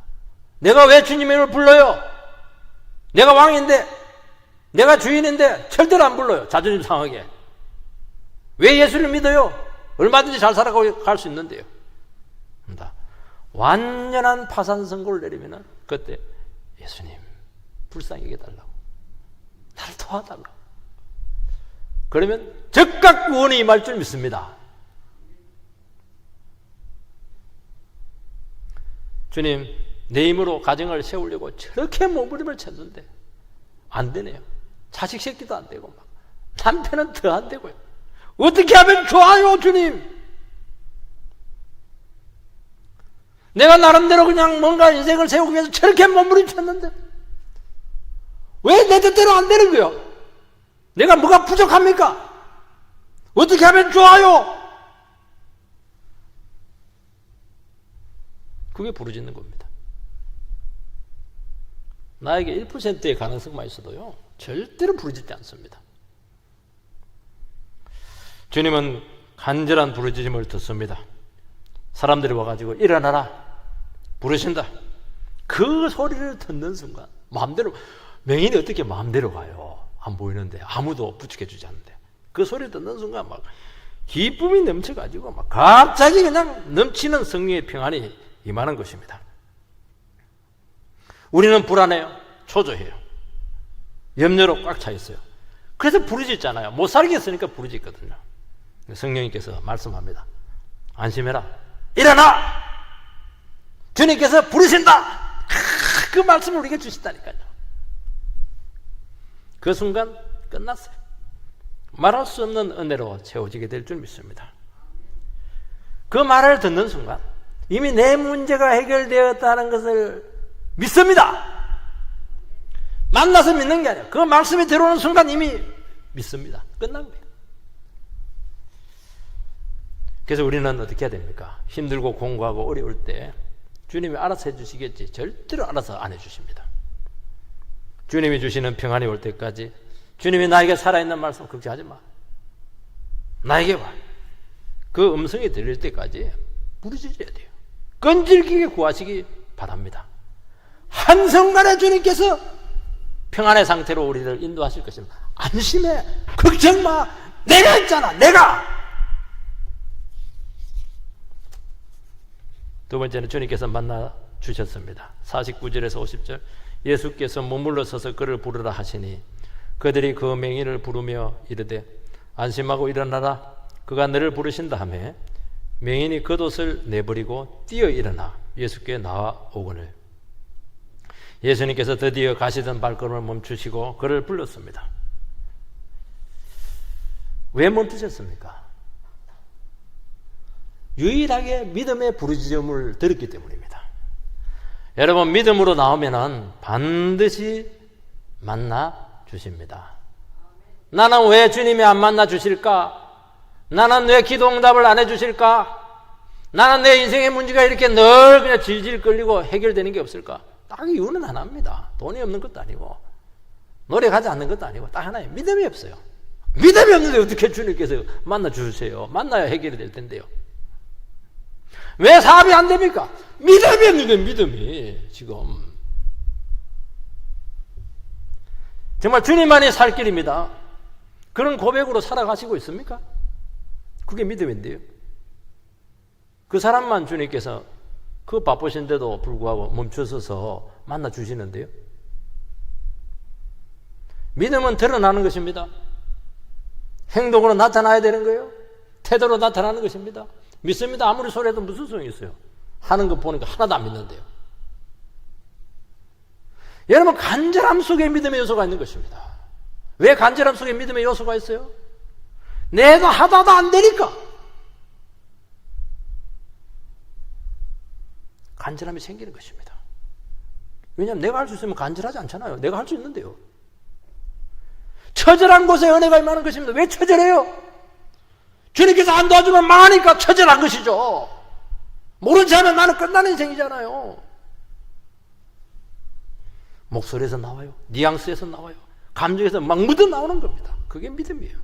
S1: 내가 왜 주님의 이름을 불러요? 내가 왕인데, 내가 주인인데 절대로 안 불러요. 자존심 상하게. 왜 예수를 믿어요? 얼마든지 잘 살아가고 갈 수 있는데요. 완전한 파산 선고를 내리면 그때 예수님 불쌍히 여겨달라고, 나를 도와달라고, 그러면 즉각 구원이 임할 줄 믿습니다. 주님, 내 힘으로 가정을 세우려고 저렇게 몸부림을 쳤는데 안 되네요. 자식 새끼도 안 되고 막 남편은 더 안 되고요. 어떻게 하면 좋아요, 주님? 내가 나름대로 그냥 뭔가 인생을 세우기 위해서 저렇게 몸부림쳤는데 왜 내 뜻대로 안 되는 거예요? 내가 뭐가 부족합니까? 어떻게 하면 좋아요? 그게 부르짖는 겁니다. 나에게 1%의 가능성만 있어도요, 절대로 부르짖지 않습니다. 주님은 간절한 부르짖음을 듣습니다. 사람들이 와가지고 일어나라 부르신다. 그 소리를 듣는 순간 마음대로, 맹인이 어떻게 마음대로 가요? 안 보이는데, 아무도 부축해주지 않는데, 그 소리 듣는 순간 막 기쁨이 넘쳐가지고 막 갑자기 그냥 넘치는 성령의 평안이 임하는 것입니다. 우리는 불안해요. 초조해요. 염려로 꽉 차 있어요. 그래서 부르짖잖아요. 못 살겠으니까 부르짖거든요. 성령님께서 말씀합니다. 안심해라. 일어나! 주님께서 부르신다! 그 말씀을 우리에게 주시다니까요. 그 순간 끝났어요. 말할 수 없는 은혜로 채워지게 될 줄 믿습니다. 그 말을 듣는 순간 이미 내 문제가 해결되었다는 것을 믿습니다. 만나서 믿는 게 아니라 그 말씀이 들어오는 순간 이미 믿습니다. 끝난 거예요. 그래서 우리는 어떻게 해야 됩니까? 힘들고 공고하고 어려울 때 주님이 알아서 해주시겠지 절대로 알아서 안 해주십니다. 주님이 주시는 평안이 올 때까지, 주님이 나에게 살아있는 말씀 걱정하지 마, 나에게 와, 그 음성이 들릴 때까지 부르짖어야 돼요. 끈질기게 구하시기 바랍니다. 한순간에 주님께서 평안의 상태로 우리를 인도하실 것입니다. 안심해, 걱정 마, 내가 있잖아, 내가. 두 번째는 주님께서 만나 주셨습니다. 49절에서 50절, 예수께서 머물러 서서 그를 부르라 하시니 그들이 그 맹인을 부르며 이르되 안심하고 일어나라, 그가 너를 부르신다 하매 맹인이 겉옷을 내버리고 뛰어 일어나 예수께 나아오거늘 예수님께서 드디어 가시던 발걸음을 멈추시고 그를 불렀습니다. 왜 멈추셨습니까? 유일하게 믿음의 부르짖음을 들었기 때문입니다. 여러분, 믿음으로 나오면은 반드시 만나 주십니다. 나는 왜 주님이 안 만나 주실까? 나는 왜 기도 응답을 안 해주실까? 나는 내 인생의 문제가 이렇게 늘 그냥 질질 끌리고 해결되는 게 없을까? 딱 이유는 하나입니다. 돈이 없는 것도 아니고 노력하지 않는 것도 아니고 딱 하나예요. 믿음이 없어요. 믿음이 없는데 어떻게 주님께서 만나 주세요? 만나야 해결이 될 텐데요. 왜 사업이 안 됩니까? 믿음이 없는 거예요. 믿음이 지금 정말 주님만이 살 길입니다. 그런 고백으로 살아가시고 있습니까? 그게 믿음인데요. 그 사람만 주님께서 그 바쁘신데도 불구하고 멈춰서서 만나 주시는데요. 믿음은 드러나는 것입니다. 행동으로 나타나야 되는 거예요. 태도로 나타나는 것입니다. 믿습니다. 아무리 소리해도 무슨 소용이 있어요? 하는 거 보니까 하나도 안 믿는데요. 여러분, 간절함 속에 믿음의 요소가 있는 것입니다. 왜 간절함 속에 믿음의 요소가 있어요? 내가 하다도 안 되니까 간절함이 생기는 것입니다. 왜냐하면 내가 할 수 있으면 간절하지 않잖아요. 내가 할 수 있는데요. 처절한 곳에 은혜가 임하는 것입니다. 왜 처절해요? 주님께서 안 도와주면 망하니까 처절한 것이죠. 모른 체 하면 나는 끝나는 인생이잖아요. 목소리에서 나와요. 뉘앙스에서 나와요. 감정에서 막 묻어 나오는 겁니다. 그게 믿음이에요.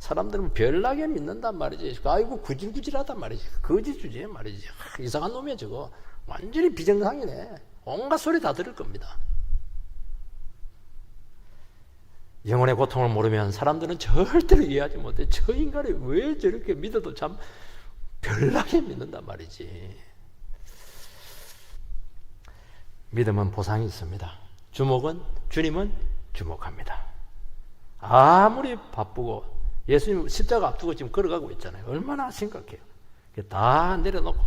S1: 사람들은 별나게 믿는단 말이지. 아이고 구질구질하단 말이지. 거짓 주제 말이지. 이상한 놈이야 저거. 완전히 비정상이네. 온갖 소리 다 들을 겁니다. 영혼의 고통을 모르면 사람들은 절대로 이해하지 못해. 저 인간이 왜 저렇게 믿어도 참 별나게 믿는단 말이지. 믿음은 보상이 있습니다. 주님은 주목합니다. 아무리 바쁘고 예수님 십자가 앞두고 지금 걸어가고 있잖아요. 얼마나 심각해요. 다 내려놓고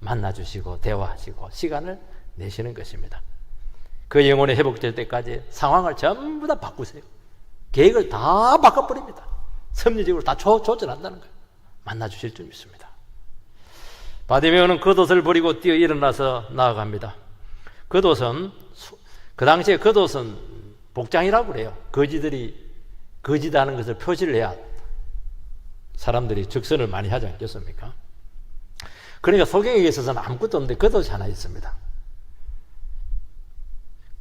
S1: 만나주시고 대화하시고 시간을 내시는 것입니다. 그 영혼이 회복될 때까지 상황을 전부 다 바꾸세요. 계획을 다 바꿔버립니다. 섭리적으로 다 조절한다는 거예요. 만나주실 줄 믿습니다. 바디메오는 겉옷을 버리고 뛰어 일어나서 나아갑니다. 겉옷은 그 당시에 겉옷은 복장이라고 그래요. 거지들이 거지다는 것을 표시를 해야 사람들이 적선을 많이 하지 않겠습니까? 그러니까 소경에게 있어서는 아무것도 없는데 겉옷이 하나 있습니다.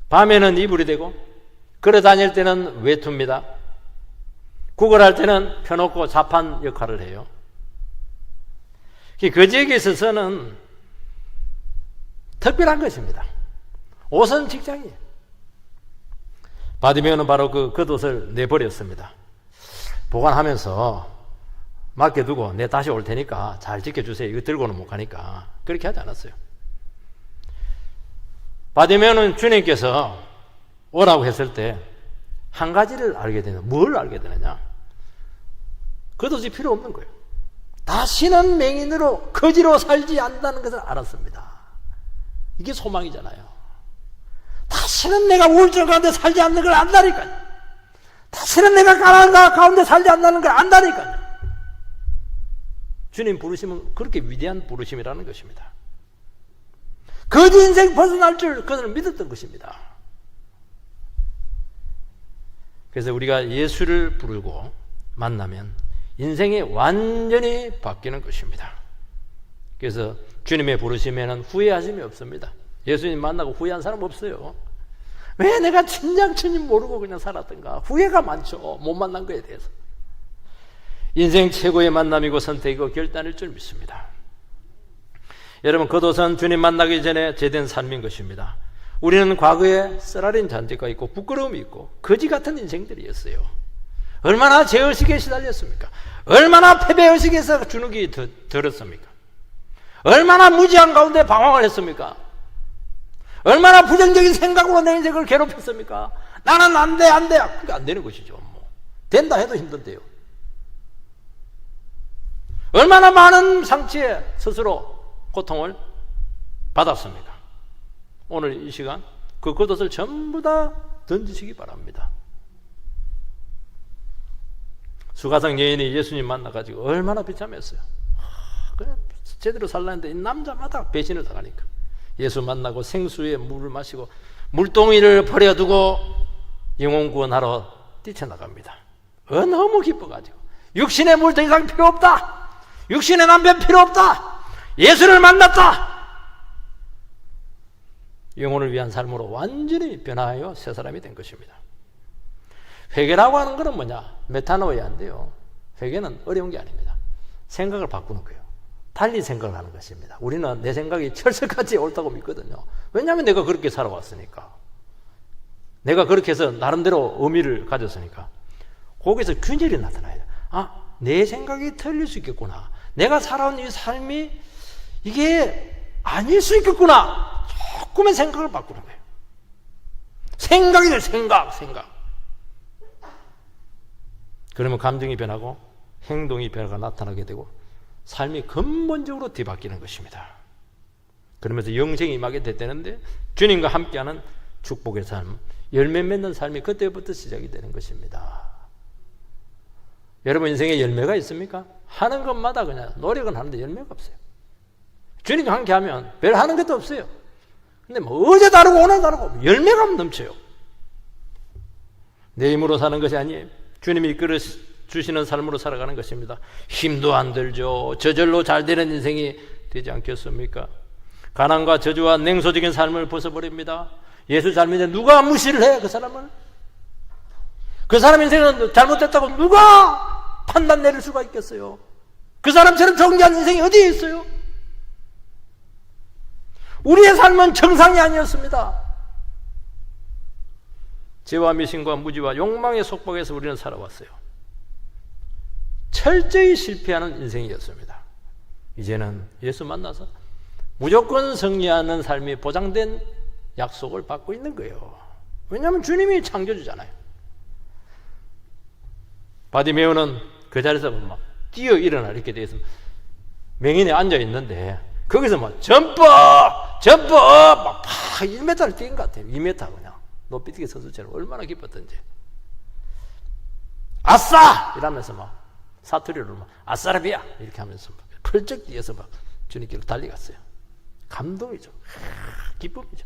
S1: 밤에는 이불이 되고 걸어 다닐 때는 외투입니다. 구걸할 때는 펴놓고 자판 역할을 해요. 거지에게 있어서는 특별한 것입니다. 옷은 직장이에요. 바디메오는 바로 그 겉옷을 내버렸습니다. 보관하면서 맡겨두고 내 다시 올 테니까 잘 지켜주세요. 이거 들고는 못 가니까. 그렇게 하지 않았어요. 바디메오는 주님께서 오라고 했을 때 한 가지를 알게 되는, 뭘 알게 되느냐? 겉옷이 필요 없는 거예요. 다시는 맹인으로 거지로 살지 않는다는 것을 알았습니다. 이게 소망이잖아요. 다시는 내가 우울증 가운데 살지 않는 걸 안다니까요. 다시는 내가 가난한 가운데 살지 않는 걸 안다니까요. 주님 부르심은 그렇게 위대한 부르심이라는 것입니다. 거지 인생 벗어날 줄 그들을 믿었던 것입니다. 그래서 우리가 예수를 부르고 만나면 인생이 완전히 바뀌는 것입니다. 그래서 주님의 부르심에는 후회하심이 없습니다. 예수님 만나고 후회한 사람 없어요. 왜 내가 진작 주님 모르고 그냥 살았던가. 후회가 많죠. 못 만난 거에 대해서. 인생 최고의 만남이고 선택이고 결단일 줄 믿습니다. 여러분, 겉옷은 주님 만나기 전에 제된 삶인 것입니다. 우리는 과거에 쓰라린 잔재가 있고 부끄러움이 있고 거지 같은 인생들이었어요. 얼마나 죄의식에 시달렸습니까? 얼마나 패배의식에서 주눅이 들었습니까? 얼마나 무지한 가운데 방황을 했습니까? 얼마나 부정적인 생각으로 내 인생을 괴롭혔습니까? 나는 안 돼. 그게 안 되는 것이죠. 된다 해도 힘든데요. 얼마나 많은 상처에 스스로 고통을 받았습니까? 오늘 이 시간 그 겉옷을 전부 다 던지시기 바랍니다. 수가성 여인이 예수님 만나가지고 얼마나 비참했어요. 그냥 제대로 살라는데 이 남자마다 배신을 당하니까 예수 만나고 생수에 물을 마시고 물동이를 버려두고 영혼 구원하러 뛰쳐나갑니다. 너무 기뻐가지고 육신의 물 더 이상 필요 없다. 육신의 남편 필요 없다. 예수를 만났다. 영혼을 위한 삶으로 완전히 변화하여 새 사람이 된 것입니다. 회개라고 하는 것은 뭐냐? 메타노야 안 돼요. 회개는 어려운 게 아닙니다. 생각을 바꾸는 거예요. 달리 생각을 하는 것입니다. 우리는 내 생각이 철석같이 옳다고 믿거든요. 왜냐하면 내가 그렇게 살아왔으니까. 내가 그렇게 해서 나름대로 의미를 가졌으니까. 거기서 균열이 나타나야 돼. 내 생각이 틀릴 수 있겠구나. 내가 살아온 이 삶이 이게 아닐 수 있겠구나. 조금의 생각을 바꾸는 거예요. 생각이 될 생각. 그러면 감정이 변하고 행동이 변화가 나타나게 되고 삶이 근본적으로 뒤바뀌는 것입니다. 그러면서 영생이 임하게 됐다는데 주님과 함께하는 축복의 삶, 열매 맺는 삶이 그때부터 시작이 되는 것입니다. 여러분 인생에 열매가 있습니까? 하는 것마다 그냥 노력은 하는데 열매가 없어요. 주님과 함께하면 별 하는 것도 없어요. 근데 어제 다르고 오늘 다르고 열매가 넘쳐요. 내 힘으로 사는 것이 아니에요. 주님이 이끌어 주시는 삶으로 살아가는 것입니다. 힘도 안 들죠. 저절로 잘 되는 인생이 되지 않겠습니까? 가난과 저주와 냉소적인 삶을 벗어버립니다. 예수 잘 믿는 누가 무시를 해? 그 사람을? 그 사람 인생은 잘못됐다고 누가 판단 내릴 수가 있겠어요? 그 사람처럼 정죄한 인생이 어디에 있어요? 우리의 삶은 정상이 아니었습니다. 죄와 미신과 무지와 욕망의 속박에서 우리는 살아왔어요. 철저히 실패하는 인생이었습니다. 이제는 예수 만나서 무조건 승리하는 삶이 보장된 약속을 받고 있는 거예요. 왜냐하면 주님이 창조주잖아요. 바디메오는 그 자리에서 막 뛰어 일어나 이렇게 돼 있으면 맹인이 앉아 있는데 거기서 막 점프 막 1m를 뛴 것 같아요. 2m 그냥 높이 뛰기 선수처럼 얼마나 기뻤던지. 아싸! 이러면서 막 사투리로 막 아싸라비야 이렇게 하면서 막 펄쩍 뛰어서 막 주님께로 달려갔어요. 감동이죠. 기쁨이죠.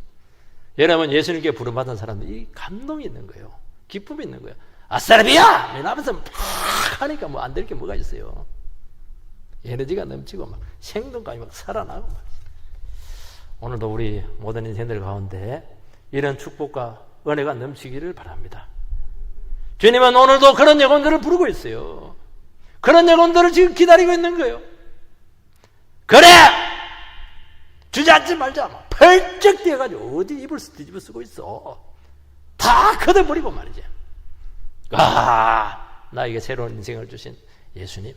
S1: 여러분 예수님께 부름받은 사람들이 감동이 있는 거예요. 기쁨이 있는 거예요. 아싸라비야! 이러면서 막 하니까 뭐 안 될 게 뭐가 있어요. 에너지가 넘치고 막 생동감이 막 살아나고 막. 오늘도 우리 모든 인생들 가운데 이런 축복과 은혜가 넘치기를 바랍니다. 주님은 오늘도 그런 영혼들을 부르고 있어요. 그런 영혼들을 지금 기다리고 있는 거예요. 그래! 주저앉지 말자. 막 펄쩍 뛰어가지고 어디 입을 뒤집어 쓰고 있어. 다 걷어버리고 말이지. 나에게 새로운 인생을 주신 예수님,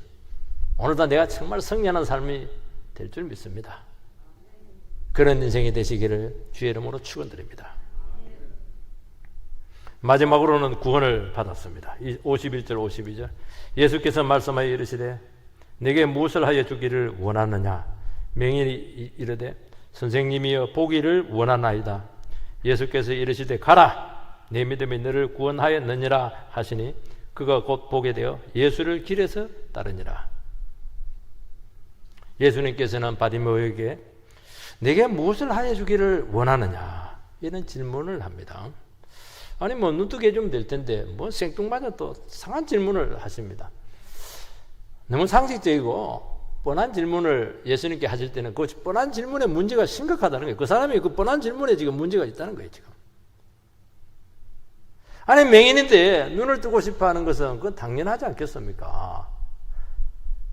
S1: 오늘도 내가 정말 승리하는 삶이 될 줄 믿습니다. 그런 인생이 되시기를 주의 이름으로 축원드립니다. 마지막으로는 구원을 받았습니다. 51절 52절 예수께서 말씀하여 이르시되 내게 무엇을 하여 주기를 원하느냐. 맹인이 이르되 선생님이여 보기를 원하나이다. 예수께서 이르시되 가라 내 믿음이 너를 구원하였느니라 하시니 그가 곧 보게 되어 예수를 길에서 따르니라. 예수님께서는 바디메오에게 내게 무엇을 하여 주기를 원하느냐 이런 질문을 합니다. 아니 뭐 눈뜨게 해주면 될 텐데 뭐 생뚱맞아 또 상한 질문을 하십니다. 너무 상식적이고 뻔한 질문을 예수님께 하실 때는 그 뻔한 질문의 문제가 심각하다는 거예요. 그 사람이 그 뻔한 질문에 지금 문제가 있다는 거예요. 지금. 아니 맹인인데 눈을 뜨고 싶어하는 것은 그건 당연하지 않겠습니까?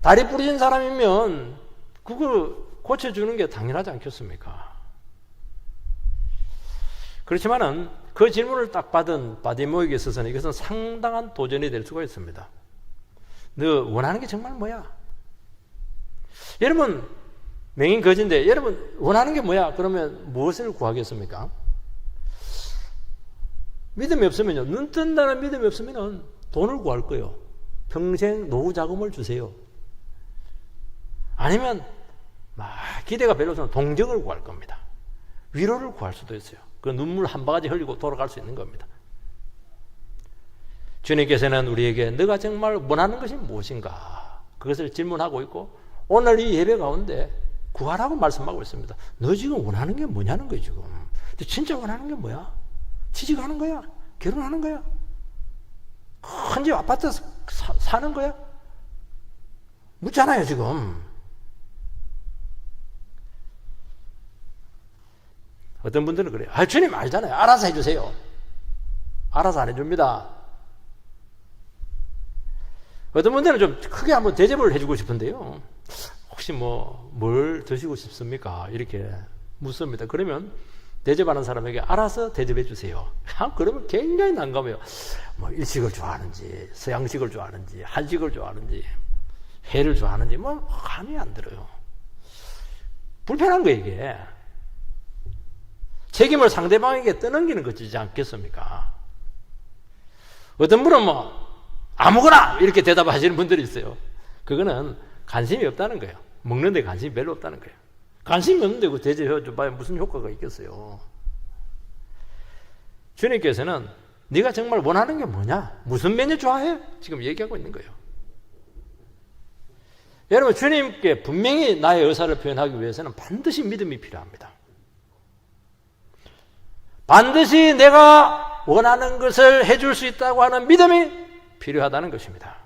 S1: 다리 부러진 사람이면 그걸 고쳐주는 게 당연하지 않겠습니까? 그렇지만은 그 질문을 딱 받은 바디메오에게 있어서는 이것은 상당한 도전이 될 수가 있습니다. 너 원하는 게 정말 뭐야? 여러분 맹인 거지인데 여러분 원하는 게 뭐야? 그러면 무엇을 구하겠습니까? 믿음이 없으면요, 눈 뜬다는 믿음이 없으면 돈을 구할 거예요. 평생 노후 자금을 주세요. 아니면 막 기대가 별로 없으면 동정을 구할 겁니다. 위로를 구할 수도 있어요. 그 눈물 한 바가지 흘리고 돌아갈 수 있는 겁니다. 주님께서는 우리에게 너가 정말 원하는 것이 무엇인가 그것을 질문하고 있고 오늘 이 예배 가운데 구하라고 말씀하고 있습니다. 너 지금 원하는 게 뭐냐는 거예요. 지금 진짜 원하는 게 뭐야? 취직하는 거야? 결혼하는 거야? 큰 집 아파트 사는 거야? 묻잖아요 지금. 어떤 분들은 그래요. 주님 알잖아요. 알아서 해주세요. 알아서 안 해줍니다. 어떤 분들은 좀 크게 한번 대접을 해주고 싶은데요. 혹시 뭘 드시고 싶습니까? 이렇게 묻습니다. 그러면 대접하는 사람에게 알아서 대접해 주세요. 그러면 굉장히 난감해요. 일식을 좋아하는지, 서양식을 좋아하는지, 한식을 좋아하는지, 회를 좋아하는지, 감이 안 들어요. 불편한 거예요, 이게. 책임을 상대방에게 떠넘기는 것이지 않겠습니까? 어떤 분은 아무거나 이렇게 대답하시는 분들이 있어요. 그거는 관심이 없다는 거예요. 먹는 데 관심이 별로 없다는 거예요. 관심이 없는데 그 대접해 줘봐야 무슨 효과가 있겠어요. 주님께서는 네가 정말 원하는 게 뭐냐? 무슨 메뉴 좋아해? 지금 얘기하고 있는 거예요. 여러분 주님께 분명히 나의 의사를 표현하기 위해서는 반드시 믿음이 필요합니다. 반드시 내가 원하는 것을 해줄 수 있다고 하는 믿음이 필요하다는 것입니다.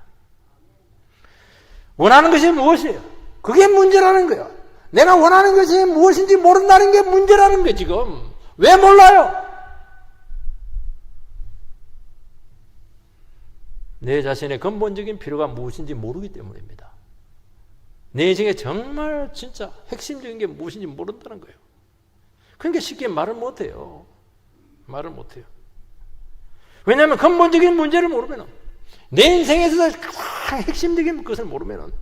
S1: 원하는 것이 무엇이에요? 그게 문제라는 거예요. 내가 원하는 것이 무엇인지 모른다는 게 문제라는 거예요. 지금 왜 몰라요? 내 자신의 근본적인 필요가 무엇인지 모르기 때문입니다. 내 인생에 정말 진짜 핵심적인 게 무엇인지 모른다는 거예요. 그러니까 쉽게 말을 못해요. 말을 못해요. 왜냐하면 근본적인 문제를 모르면, 내 인생에서 가장 핵심적인 것을 모르면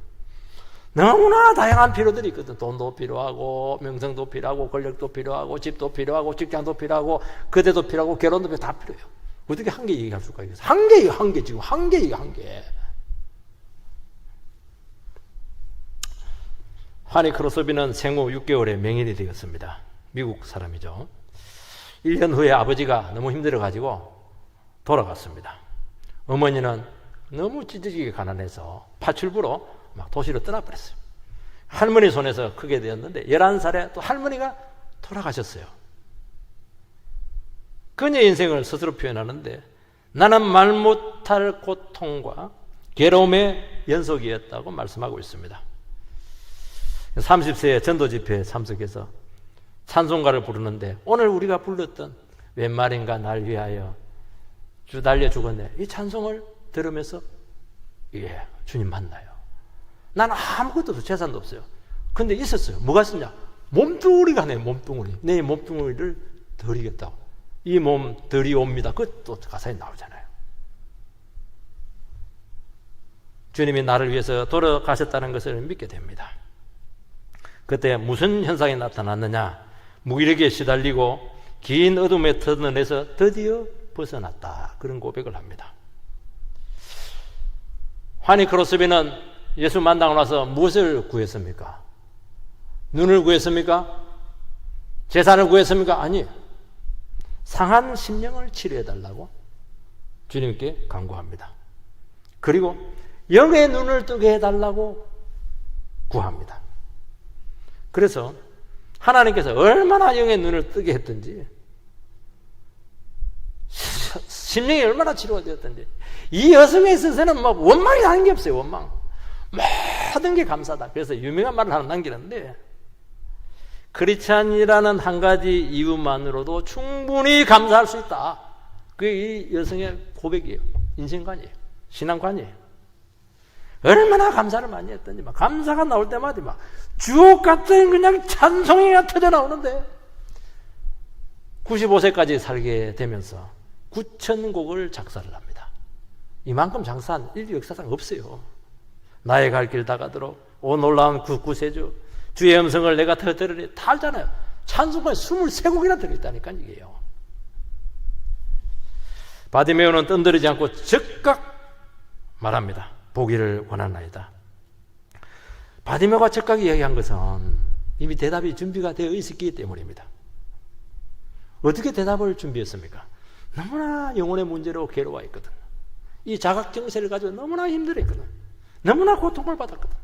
S1: 너무나 다양한 필요들이 있거든. 돈도 필요하고, 명성도 필요하고, 권력도 필요하고, 집도 필요하고, 직장도 필요하고, 그대도 필요하고, 결혼도 필요하고, 다 필요해요. 어떻게 한 개 얘기할 수가 있겠어요? 한 개, 지금 한 개. 하니 크로스비는 생후 6개월에 맹인이 되었습니다. 미국 사람이죠. 1년 후에 아버지가 너무 힘들어가지고 돌아갔습니다. 어머니는 너무 찢어지게 가난해서 파출부로 막 도시로 떠나버렸어요. 할머니 손에서 크게 되었는데 11살에 또 할머니가 돌아가셨어요. 그녀의 인생을 스스로 표현하는데, 나는 말 못할 고통과 괴로움의 연속이었다고 말씀하고 있습니다. 30세에 전도 집회에 참석해서 찬송가를 부르는데, 오늘 우리가 불렀던 웬 말인가 날 위하여 주 달려 죽었네, 이 찬송을 들으면서 주님 만나요. 나는 아무것도 없어요. 재산도 없어요. 근데 있었어요. 뭐가 있었냐? 몸뚱어리가 내 몸뚱어리. 내 몸뚱어리를 드리겠다고. 이 몸 드리옵니다. 그것도 가사에 나오잖아요. 주님이 나를 위해서 돌아가셨다는 것을 믿게 됩니다. 그때 무슨 현상이 나타났느냐? 무기력에 시달리고 긴 어둠의 터널에서 드디어 벗어났다. 그런 고백을 합니다. 하니 크로스비는 예수 만나고 나서 무엇을 구했습니까? 눈을 구했습니까? 재산을 구했습니까? 아니에요. 상한 심령을 치료해달라고 주님께 간구합니다. 그리고 영의 눈을 뜨게 해달라고 구합니다. 그래서 하나님께서 얼마나 영의 눈을 뜨게 했든지, 심령이 얼마나 치료가 되었든지, 이 여성에 있어서는 막 원망이 나는 게 없어요. 원망. 모든 게 감사다. 그래서 유명한 말을 하나 남기는데, 크리스찬이라는 한 가지 이유만으로도 충분히 감사할 수 있다. 그게 이 여성의 고백이에요. 인생관이에요. 신앙관이에요. 얼마나 감사를 많이 했던지, 막 감사가 나올 때마다 막 주옥 같은 그냥 찬송이가 터져 나오는데, 95세까지 살게 되면서 9,000곡을 작사를 합니다. 이만큼 작사한 인류 역사상 없어요. 나의 갈 길 다가도록, 오 놀라운 구세주, 주의 음성을 내가 들으리, 다 알잖아요. 찬송가에 23곡이나 들어있다니까, 이게요. 바디메오는 뜸들이지 않고 즉각 말합니다. 보기를 원하나이다. 바디메오가 즉각 이야기한 것은 이미 대답이 준비가 되어 있었기 때문입니다. 어떻게 대답을 준비했습니까? 너무나 영혼의 문제로 괴로워했거든. 이 자각정세를 가지고 너무나 힘들었거든. 너무나 고통을 받았거든.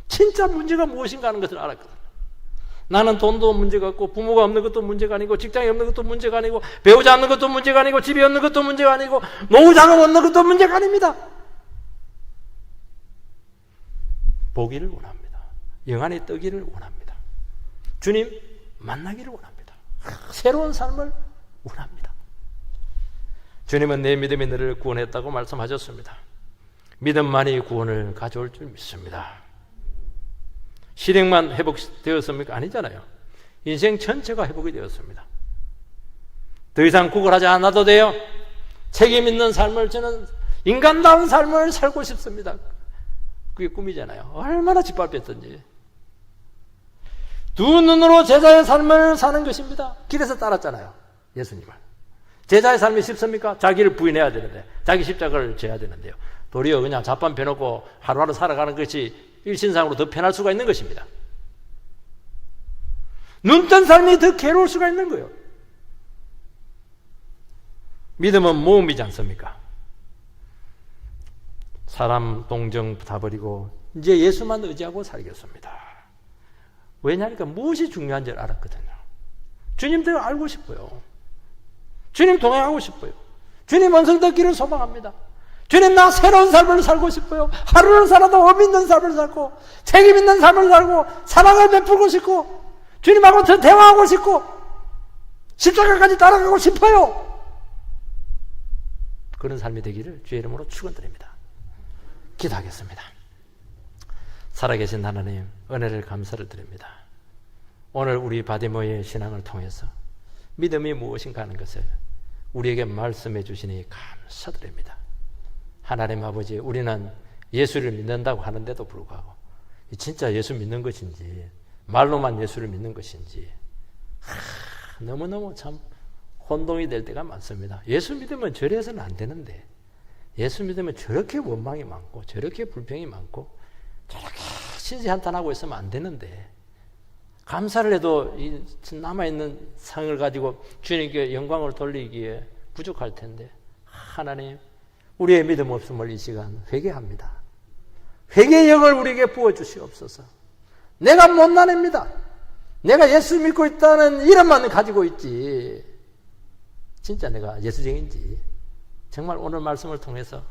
S1: 진짜 문제가 무엇인가 하는 것을 알았거든. 나는 돈도 문제가 없고, 부모가 없는 것도 문제가 아니고, 직장이 없는 것도 문제가 아니고, 배우자 없는 것도 문제가 아니고, 집이 없는 것도 문제가 아니고, 노후자금 없는 것도 문제가 아닙니다. 보기를 원합니다. 영안이 뜨기를 원합니다. 주님 만나기를 원합니다. 새로운 삶을 원합니다. 주님은 내 믿음이 너를 구원했다고 말씀하셨습니다. 믿음만이 구원을 가져올 줄 믿습니다. 실행만 회복되었습니까? 아니잖아요. 인생 전체가 회복이 되었습니다. 더 이상 구걸하지 않아도 돼요. 책임 있는 삶을, 저는 인간다운 삶을 살고 싶습니다. 그게 꿈이잖아요. 얼마나 짓밟혔던지. 두 눈으로 제자의 삶을 사는 것입니다. 길에서 따랐잖아요, 예수님을. 제자의 삶이 쉽습니까? 자기를 부인해야 되는데, 자기 십자가를 져야 되는데요. 도리어 그냥 잡판 펴놓고 하루하루 살아가는 것이 일신상으로 더 편할 수가 있는 것입니다. 눈뜬 삶이 더 괴로울 수가 있는 거예요. 믿음은 모험이지 않습니까? 사람 동정 다 버리고 이제 예수만 의지하고 살겠습니다. 왜냐하니까 무엇이 중요한지를 알았거든요. 주님도 알고 싶어요. 주님 동행하고 싶어요. 주님 음성 듣기를 소망합니다. 주님, 나 새로운 삶을 살고 싶어요. 하루를 살아도 업 있는 삶을 살고, 책임 있는 삶을 살고, 사랑을 베풀고 싶고, 주님하고 더 대화하고 싶고, 십자가까지 따라가고 싶어요. 그런 삶이 되기를 주의 이름으로 축원드립니다. 기도하겠습니다. 살아계신 하나님, 은혜를 감사를 드립니다. 오늘 우리 바디모의 신앙을 통해서 믿음이 무엇인가 하는 것을 우리에게 말씀해 주시니 감사드립니다. 하나님 아버지, 우리는 예수를 믿는다고 하는데도 불구하고 진짜 예수 믿는 것인지 말로만 예수를 믿는 것인지 너무너무 참 혼동이 될 때가 많습니다. 예수 믿으면 저래서는 안 되는데, 예수 믿으면 저렇게 원망이 많고 저렇게 불평이 많고 저렇게 신세한탄하고 있으면 안 되는데, 감사를 해도 이 남아있는 상을 가지고 주님께 영광을 돌리기에 부족할 텐데, 하나님, 우리의 믿음 없음을 이 시간 회개합니다. 회개의 영을 우리에게 부어주시옵소서. 내가 못난 애입니다. 내가 예수 믿고 있다는 이름만 가지고 있지 진짜 내가 예수쟁인지 정말 오늘 말씀을 통해서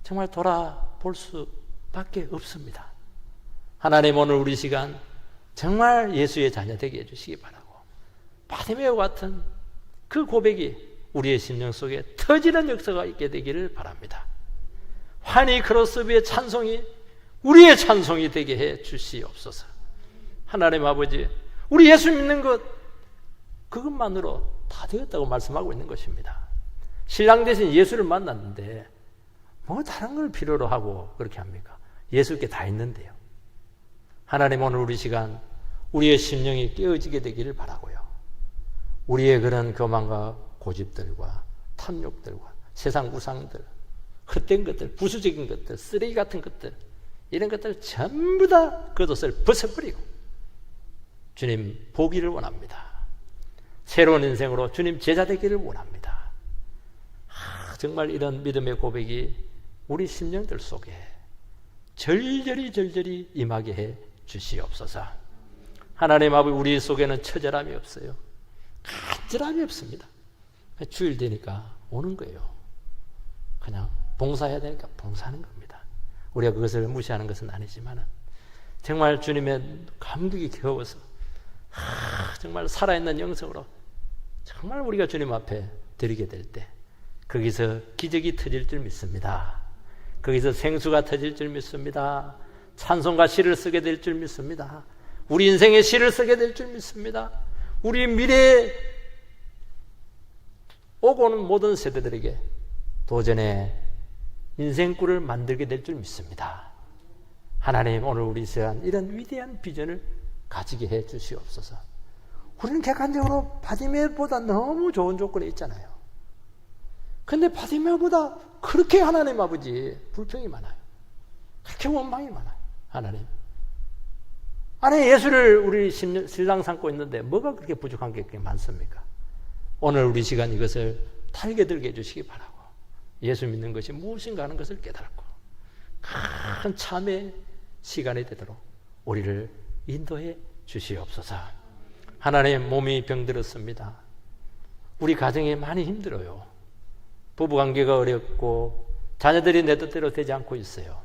S1: 정말 돌아볼 수밖에 없습니다. 하나님, 오늘 우리 시간 정말 예수의 자녀 되게 해주시기 바라고, 바디메오 같은 그 고백이 우리의 심령 속에 터지는 역사가 있게 되기를 바랍니다. 환희 크로스비의 찬송이 우리의 찬송이 되게 해 주시옵소서. 하나님 아버지, 우리 예수 믿는 것 그것만으로 다 되었다고 말씀하고 있는 것입니다. 신랑 대신 예수를 만났는데 뭐 다른 걸 필요로 하고 그렇게 합니까? 예수께 다 있는데요. 하나님, 오늘 우리 시간 우리의 심령이 깨어지게 되기를 바라고요. 우리의 그런 교만과 고집들과 탐욕들과 세상 우상들, 헛된 것들, 부수적인 것들, 쓰레기 같은 것들, 이런 것들 전부 다 겉옷을 벗어버리고 주님 보기를 원합니다. 새로운 인생으로 주님 제자 되기를 원합니다. 정말 이런 믿음의 고백이 우리 심령들 속에 절절히 임하게 해 주시옵소서. 하나님 아버지, 우리 속에는 처절함이 없어요. 간절함이 없습니다. 주일 되니까 오는 거예요. 그냥 봉사해야 되니까 봉사하는 겁니다. 우리가 그것을 무시하는 것은 아니지만 정말 주님의 감격이 겨워서 정말 살아있는 영성으로 정말 우리가 주님 앞에 드리게 될 때 거기서 기적이 터질 줄 믿습니다. 거기서 생수가 터질 줄 믿습니다. 찬송과 시를 쓰게 될 줄 믿습니다. 우리 인생의 시를 쓰게 될 줄 믿습니다. 우리 미래에 오고 오는 모든 세대들에게 도전의 인생꿀을 만들게 될 줄 믿습니다. 하나님, 오늘 우리 시간 이런 위대한 비전을 가지게 해 주시옵소서. 우리는 객관적으로 바디메오보다 너무 좋은 조건에 있잖아요. 근데 바디메오보다 그렇게 하나님 아버지 불평이 많아요. 그렇게 원망이 많아요. 하나님, 아내 예수를 우리 신랑 삼고 있는데 뭐가 그렇게 부족한 게 그렇게 많습니까? 오늘 우리 시간 이것을 달게 들게 해주시기 바라고, 예수 믿는 것이 무엇인가 하는 것을 깨달고 큰 참의 시간이 되도록 우리를 인도해 주시옵소서. 하나님, 몸이 병들었습니다. 우리 가정이 많이 힘들어요. 부부관계가 어렵고 자녀들이 내 뜻대로 되지 않고 있어요.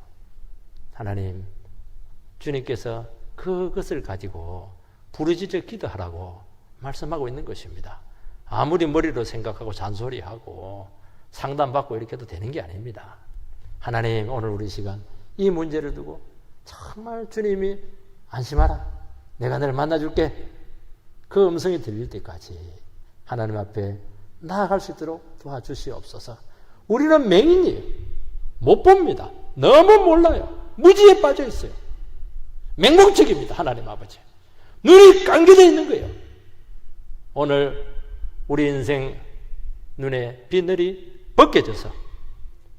S1: 하나님, 주님께서 그것을 가지고 부르짖어 기도하라고 말씀하고 있는 것입니다. 아무리 머리로 생각하고 잔소리하고 상담받고 이렇게 해도 되는 게 아닙니다. 하나님, 오늘 우리 시간 이 문제를 두고 정말 주님이 안심하라, 내가 너를 만나줄게, 그 음성이 들릴 때까지 하나님 앞에 나아갈 수 있도록 도와주시옵소서. 우리는 맹인이에요. 못 봅니다. 너무 몰라요. 무지에 빠져 있어요. 맹목적입니다. 하나님 아버지, 눈이 감겨져 있는 거예요. 오늘 우리 인생 눈에 비늘이 벗겨져서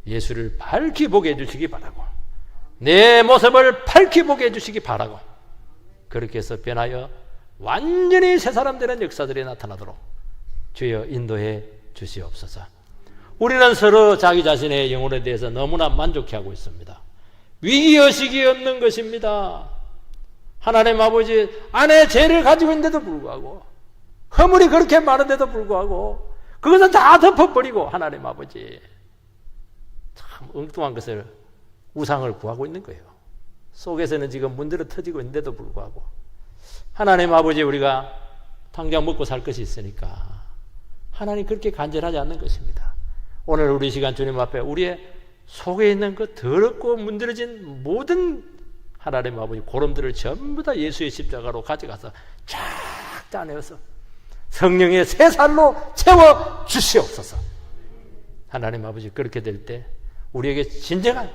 S1: 예수를 밝히 보게 해주시기 바라고, 내 모습을 밝히 보게 해주시기 바라고, 그렇게 해서 변하여 완전히 새 사람 되는 역사들이 나타나도록 주여 인도해 주시옵소서. 우리는 서로 자기 자신의 영혼에 대해서 너무나 만족해하고 있습니다. 위기의식이 없는 것입니다. 하나님 아버지, 안에 죄를 가지고 있는데도 불구하고, 허물이 그렇게 많은데도 불구하고 그것은 다 덮어버리고 하나님 아버지 참 엉뚱한 것을, 우상을 구하고 있는 거예요. 속에서는 지금 문드러 터지고 있는데도 불구하고 하나님 아버지, 우리가 당장 먹고 살 것이 있으니까 하나님 그렇게 간절하지 않는 것입니다. 오늘 우리 시간 주님 앞에 우리의 속에 있는 그 더럽고 문드러진 모든 하나님 아버지 고름들을 전부 다 예수의 십자가로 가져가서 쫙 짜내어서 성령의 새 살로 채워 주시옵소서. 하나님 아버지, 그렇게 될 때 우리에게 진정한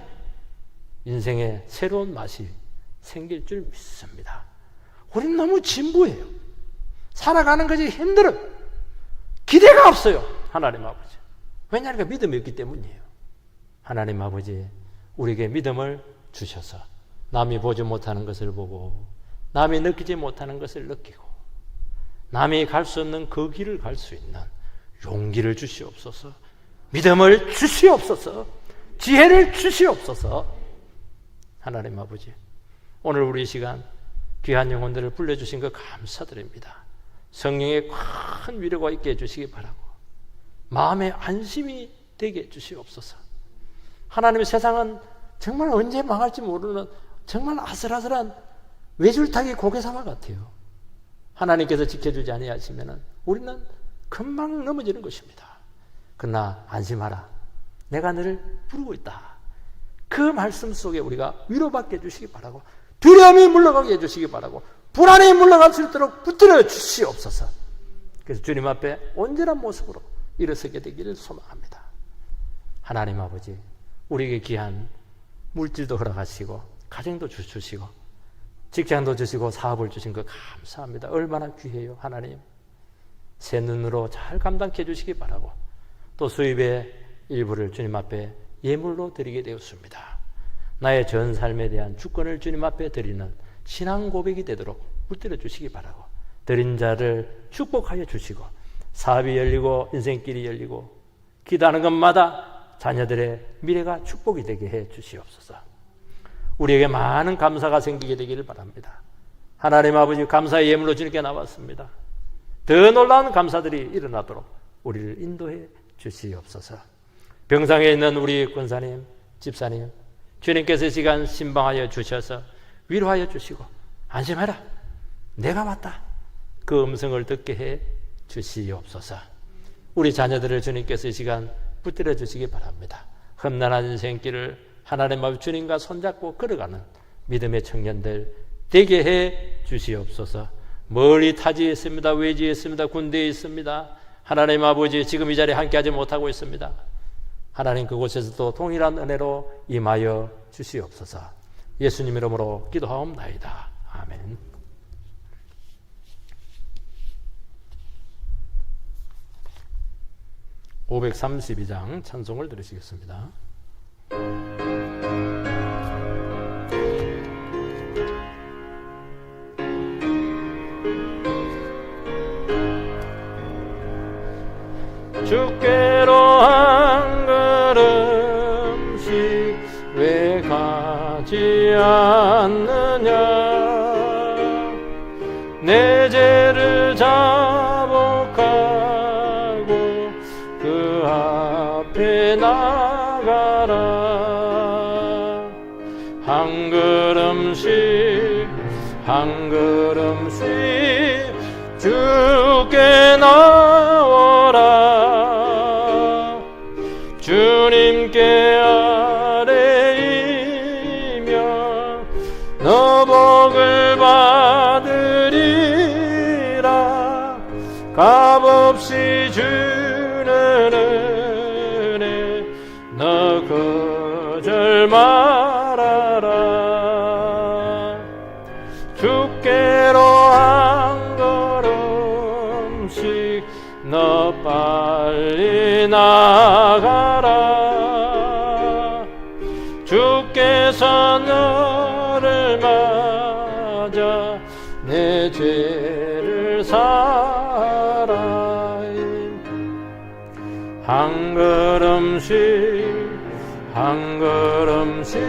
S1: 인생의 새로운 맛이 생길 줄 믿습니다. 우리는 너무 진부해요. 살아가는 것이 힘들어요. 기대가 없어요. 하나님 아버지, 왜냐하면 믿음이 없기 때문이에요. 하나님 아버지, 우리에게 믿음을 주셔서 남이 보지 못하는 것을 보고 남이 느끼지 못하는 것을 느끼고 남이 갈 수 없는 그 길을 갈 수 있는 용기를 주시옵소서. 믿음을 주시옵소서. 지혜를 주시옵소서. 하나님 아버지, 오늘 우리 시간 귀한 영혼들을 불러주신 것 감사드립니다. 성령의 큰 위로가 있게 해주시기 바라고 마음의 안심이 되게 해주시옵소서. 하나님의 세상은 정말 언제 망할지 모르는 정말 아슬아슬한 외줄타기 고개사와 같아요. 하나님께서 지켜주지 아니하시면 우리는 금방 넘어지는 것입니다. 그러나 안심하라, 내가 너를 부르고 있다. 그 말씀 속에 우리가 위로받게 해주시기 바라고, 두려움이 물러가게 해주시기 바라고, 불안이 물러갈 수 있도록 붙들어 주시옵소서. 그래서 주님 앞에 온전한 모습으로 일어서게 되기를 소망합니다. 하나님 아버지, 우리에게 귀한 물질도 허락하시고 가정도 주시고 직장도 주시고 사업을 주신 것 감사합니다. 얼마나 귀해요. 하나님, 새 눈으로 잘 감당해 주시기 바라고, 또 수입의 일부를 주님 앞에 예물로 드리게 되었습니다. 나의 전 삶에 대한 주권을 주님 앞에 드리는 신앙 고백이 되도록 붙들어 주시기 바라고, 드린 자를 축복하여 주시고 사업이 열리고 인생길이 열리고 기도하는 것마다 자녀들의 미래가 축복이 되게 해 주시옵소서. 우리에게 많은 감사가 생기게 되기를 바랍니다. 하나님 아버지, 감사의 예물로 주님께 나왔습니다. 더 놀라운 감사들이 일어나도록 우리를 인도해 주시옵소서. 병상에 있는 우리 권사님, 집사님, 주님께서 이 시간 신방하여 주셔서 위로하여 주시고 안심해라, 내가 왔다, 그 음성을 듣게 해 주시옵소서. 우리 자녀들을 주님께서 이 시간 붙들어 주시기 바랍니다. 험난한 인생길을 하나님 아버지 주님과 손잡고 걸어가는 믿음의 청년들 되게 해 주시옵소서. 멀리 타지에 있습니다. 외지에 있습니다. 군대에 있습니다. 하나님 아버지, 지금 이 자리에 함께하지 못하고 있습니다. 하나님, 그곳에서도 동일한 은혜로 임하여 주시옵소서. 예수님 이름으로 기도하옵나이다. 아멘. (532장) 찬송을 들으시겠습니다. 주께로 한 걸음씩 왜 가지 않느냐, 내 죄를 자복하고 그 앞에 나가라. 한 걸음씩 한 걸음씩 주께 나오라. 주님께 아뢰이며 너 복을 받으리라. 값없이 주는 은혜 너 거절 말아라. 주께로 한 걸음씩 너 빨리 나가라. 주께서 너를 맞아 내 죄를 사하라. 한 걸음씩 한 걸음씩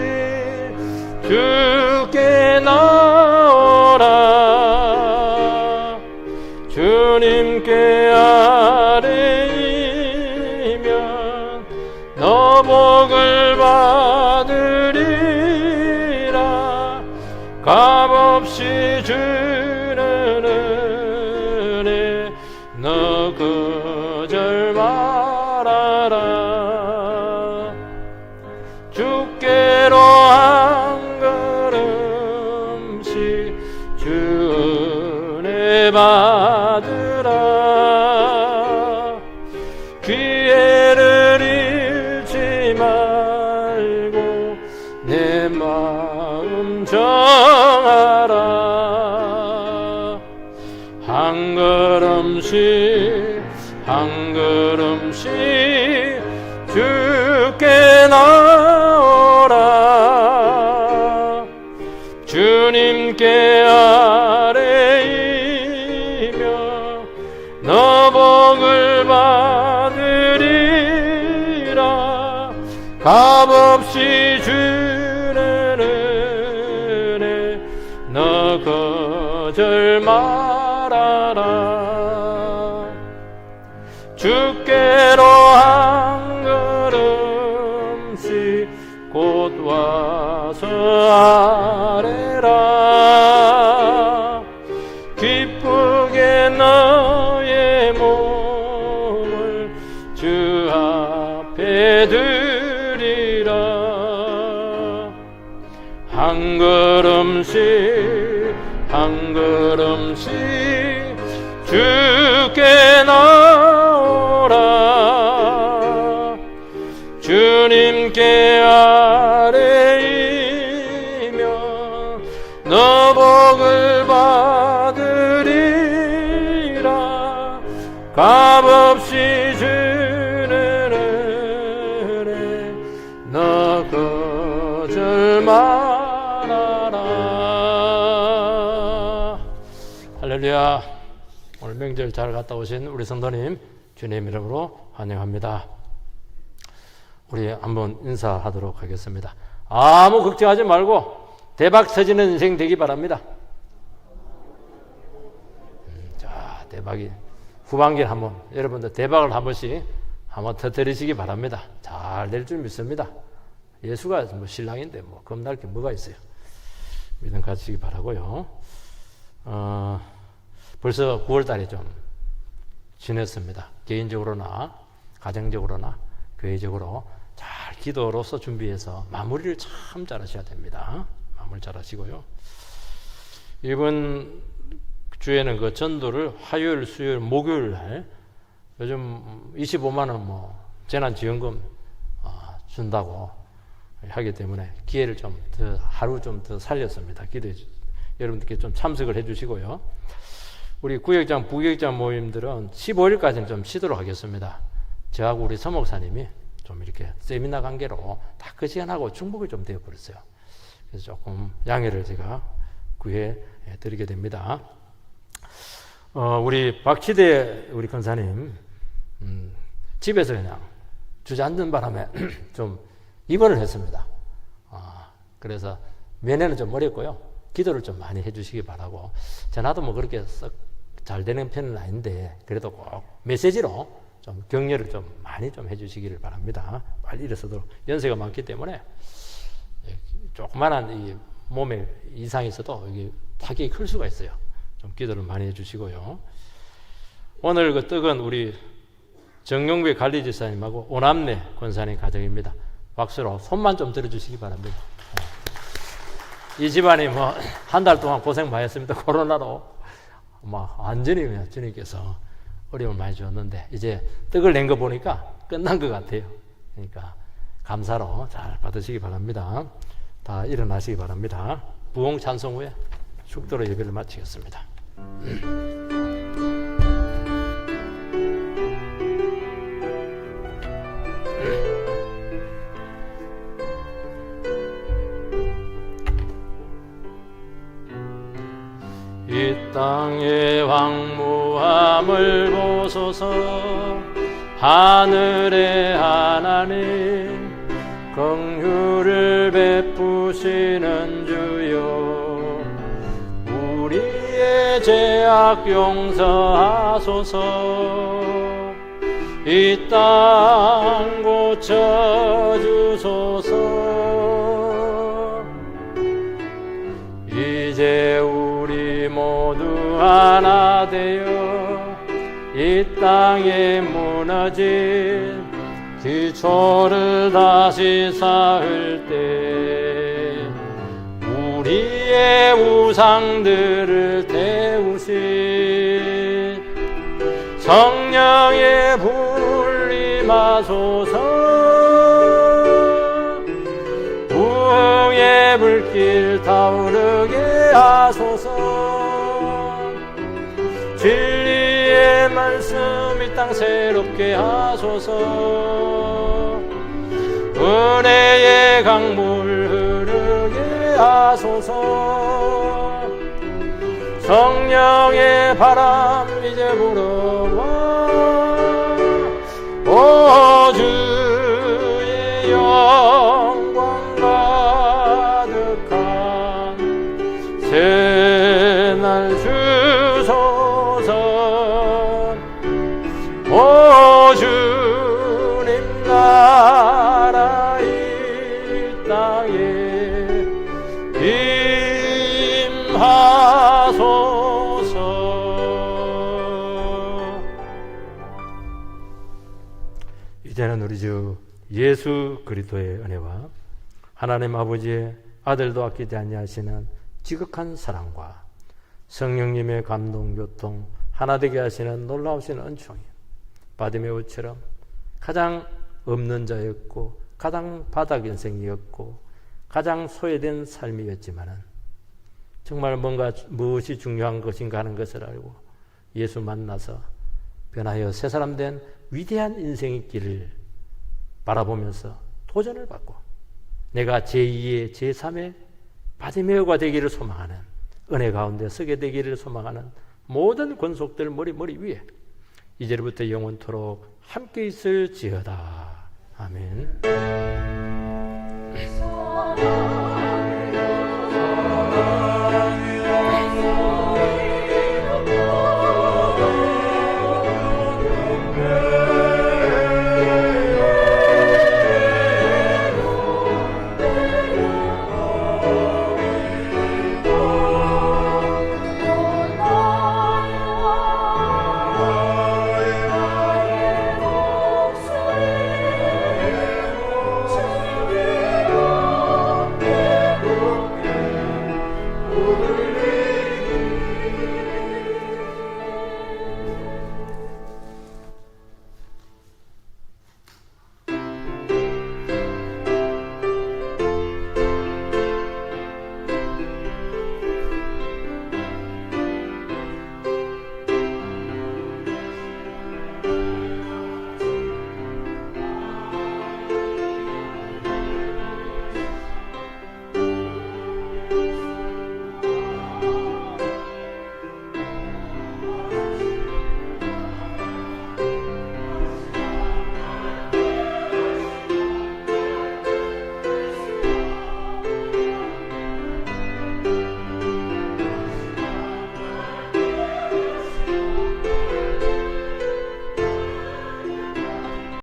S1: 주께 나오라. 주님께 아뢰이면 너 복을 받으리라. 값없이 주는 은혜 너 거절 말아라. 받으라. 기회를 잃지 말고 내 마음 정하라. 한 걸음씩 한 걸음씩 주께 나오라. 주님께 아뢰이며 너 복을 받으리라. 값없이 주는 은혜 너 거절 말아라. 주께로 한 걸음씩 곧 와서 아뢰라. 기쁘게 너의 몸을 주 앞에 드리라. 한 걸음씩 한 걸음씩 주께 나오라. 주님께 아뢰이며 너 복을 받으리라. 값없이 주는 은혜 너 거절 말아라. 할렐루야. 오늘 명절 잘 갔다 오신 우리 성도님 주님 이름으로 환영합니다. 우리 한번 인사하도록 하겠습니다. 아무 걱정하지 말고 대박 터지는 인생 되기 바랍니다. 자, 대박이 후반기에 한번 여러분들 대박을 한 번씩 한번 터뜨리시기 바랍니다. 잘 될 줄 믿습니다. 예수가 뭐 신랑인데 뭐 겁날 게 뭐가 있어요. 믿음 가지시기 바라고요. 벌써 9월달이 좀 지냈습니다. 개인적으로나 가정적으로나 교회적으로 잘 기도로서 준비해서 마무리를 참 잘하셔야 됩니다. 마무리 잘하시고요. 이번 주에는 그 전도를 화요일, 수요일, 목요일 날 요즘 25만 원 뭐 재난지원금 준다고 하기 때문에 기회를 좀 더 하루 좀 더 살렸습니다. 기도해 여러분들께 좀 참석을 해주시고요. 우리 구역장, 부역장 모임들은 15일까지는 좀 쉬도록 하겠습니다. 저하고 우리 서목사님이 좀 이렇게 세미나 관계로 다 그 시간하고 중복이 좀 되어버렸어요. 그래서 조금 양해를 제가 구해 드리게 됩니다. 우리 박치대 우리 권사님, 집에서 그냥 주저앉는 바람에 좀 입원을 했습니다. 그래서 면회는 좀 어렵고요. 기도를 좀 많이 해주시기 바라고. 전화도 뭐 그렇게 썩 잘 되는 편은 아닌데 그래도 꼭 메시지로 좀 격려를 좀 많이 좀 해주시기를 바랍니다. 빨리 일어서도록. 연세가 많기 때문에 조그만한 이 몸에 이상이 있어도 이게 타격이 클 수가 있어요. 좀 기도를 많이 해주시고요. 오늘 그 떡은 우리 정용배 관리지사님하고 오남래 권사님 가정입니다. 박수로 손만 좀 들어주시기 바랍니다. 이 집안이 뭐 한 달 동안 고생 많이 했습니다. 코로나로 완전히 주님께서 어려움을 많이 주었는데 이제 떡을 낸 거 보니까 끝난 것 같아요. 그러니까 감사로 잘 받으시기 바랍니다. 다 일어나시기 바랍니다. 부흥 찬송 후에 축도로 예배를 마치겠습니다. 이 땅의 황무함을 보소서. 하늘의 하나님 긍휼을 베푸시는 주여, 우리의 죄악 용서하소서. 이 땅 고쳐주소서. 이제 우리 모두 하나 되어 이 땅에 무너진 기초를 다시 쌓을 때 우리의 우상들을 태우시 성령의 불 임하소서. 부흥의 불길 타오르게 하소서. 진리의 말씀 이 땅 새롭게 하소서. 은혜의 강물 흐르게 하소서. 성령의 바람 이제 불어와 오 주의 영광 가득한 새날 주소서. 오 주님 나라 이 땅에 임하소서. 이제는 우리 주 예수 그리스도의 은혜와 하나님 아버지의 아들도 아끼지 아니하시는 지극한 사랑과 성령님의 감동 교통 하나 되게 하시는 놀라우신 은총이 바디메오처럼 가장 없는 자였고 가장 바닥 인생이었고 가장 소외된 삶이었지만은 정말 뭔가 무엇이 중요한 것인가 하는 것을 알고 예수 만나서 변하여 새 사람 된 위대한 인생의 길을 바라보면서 도전을 받고 내가 제2의 제3의 바디메오가 되기를 소망하는 은혜 가운데 서게 되기를 소망하는 모든 권속들 머리 위에 이제부터 영원토록 함께 있을지어다. 아멘.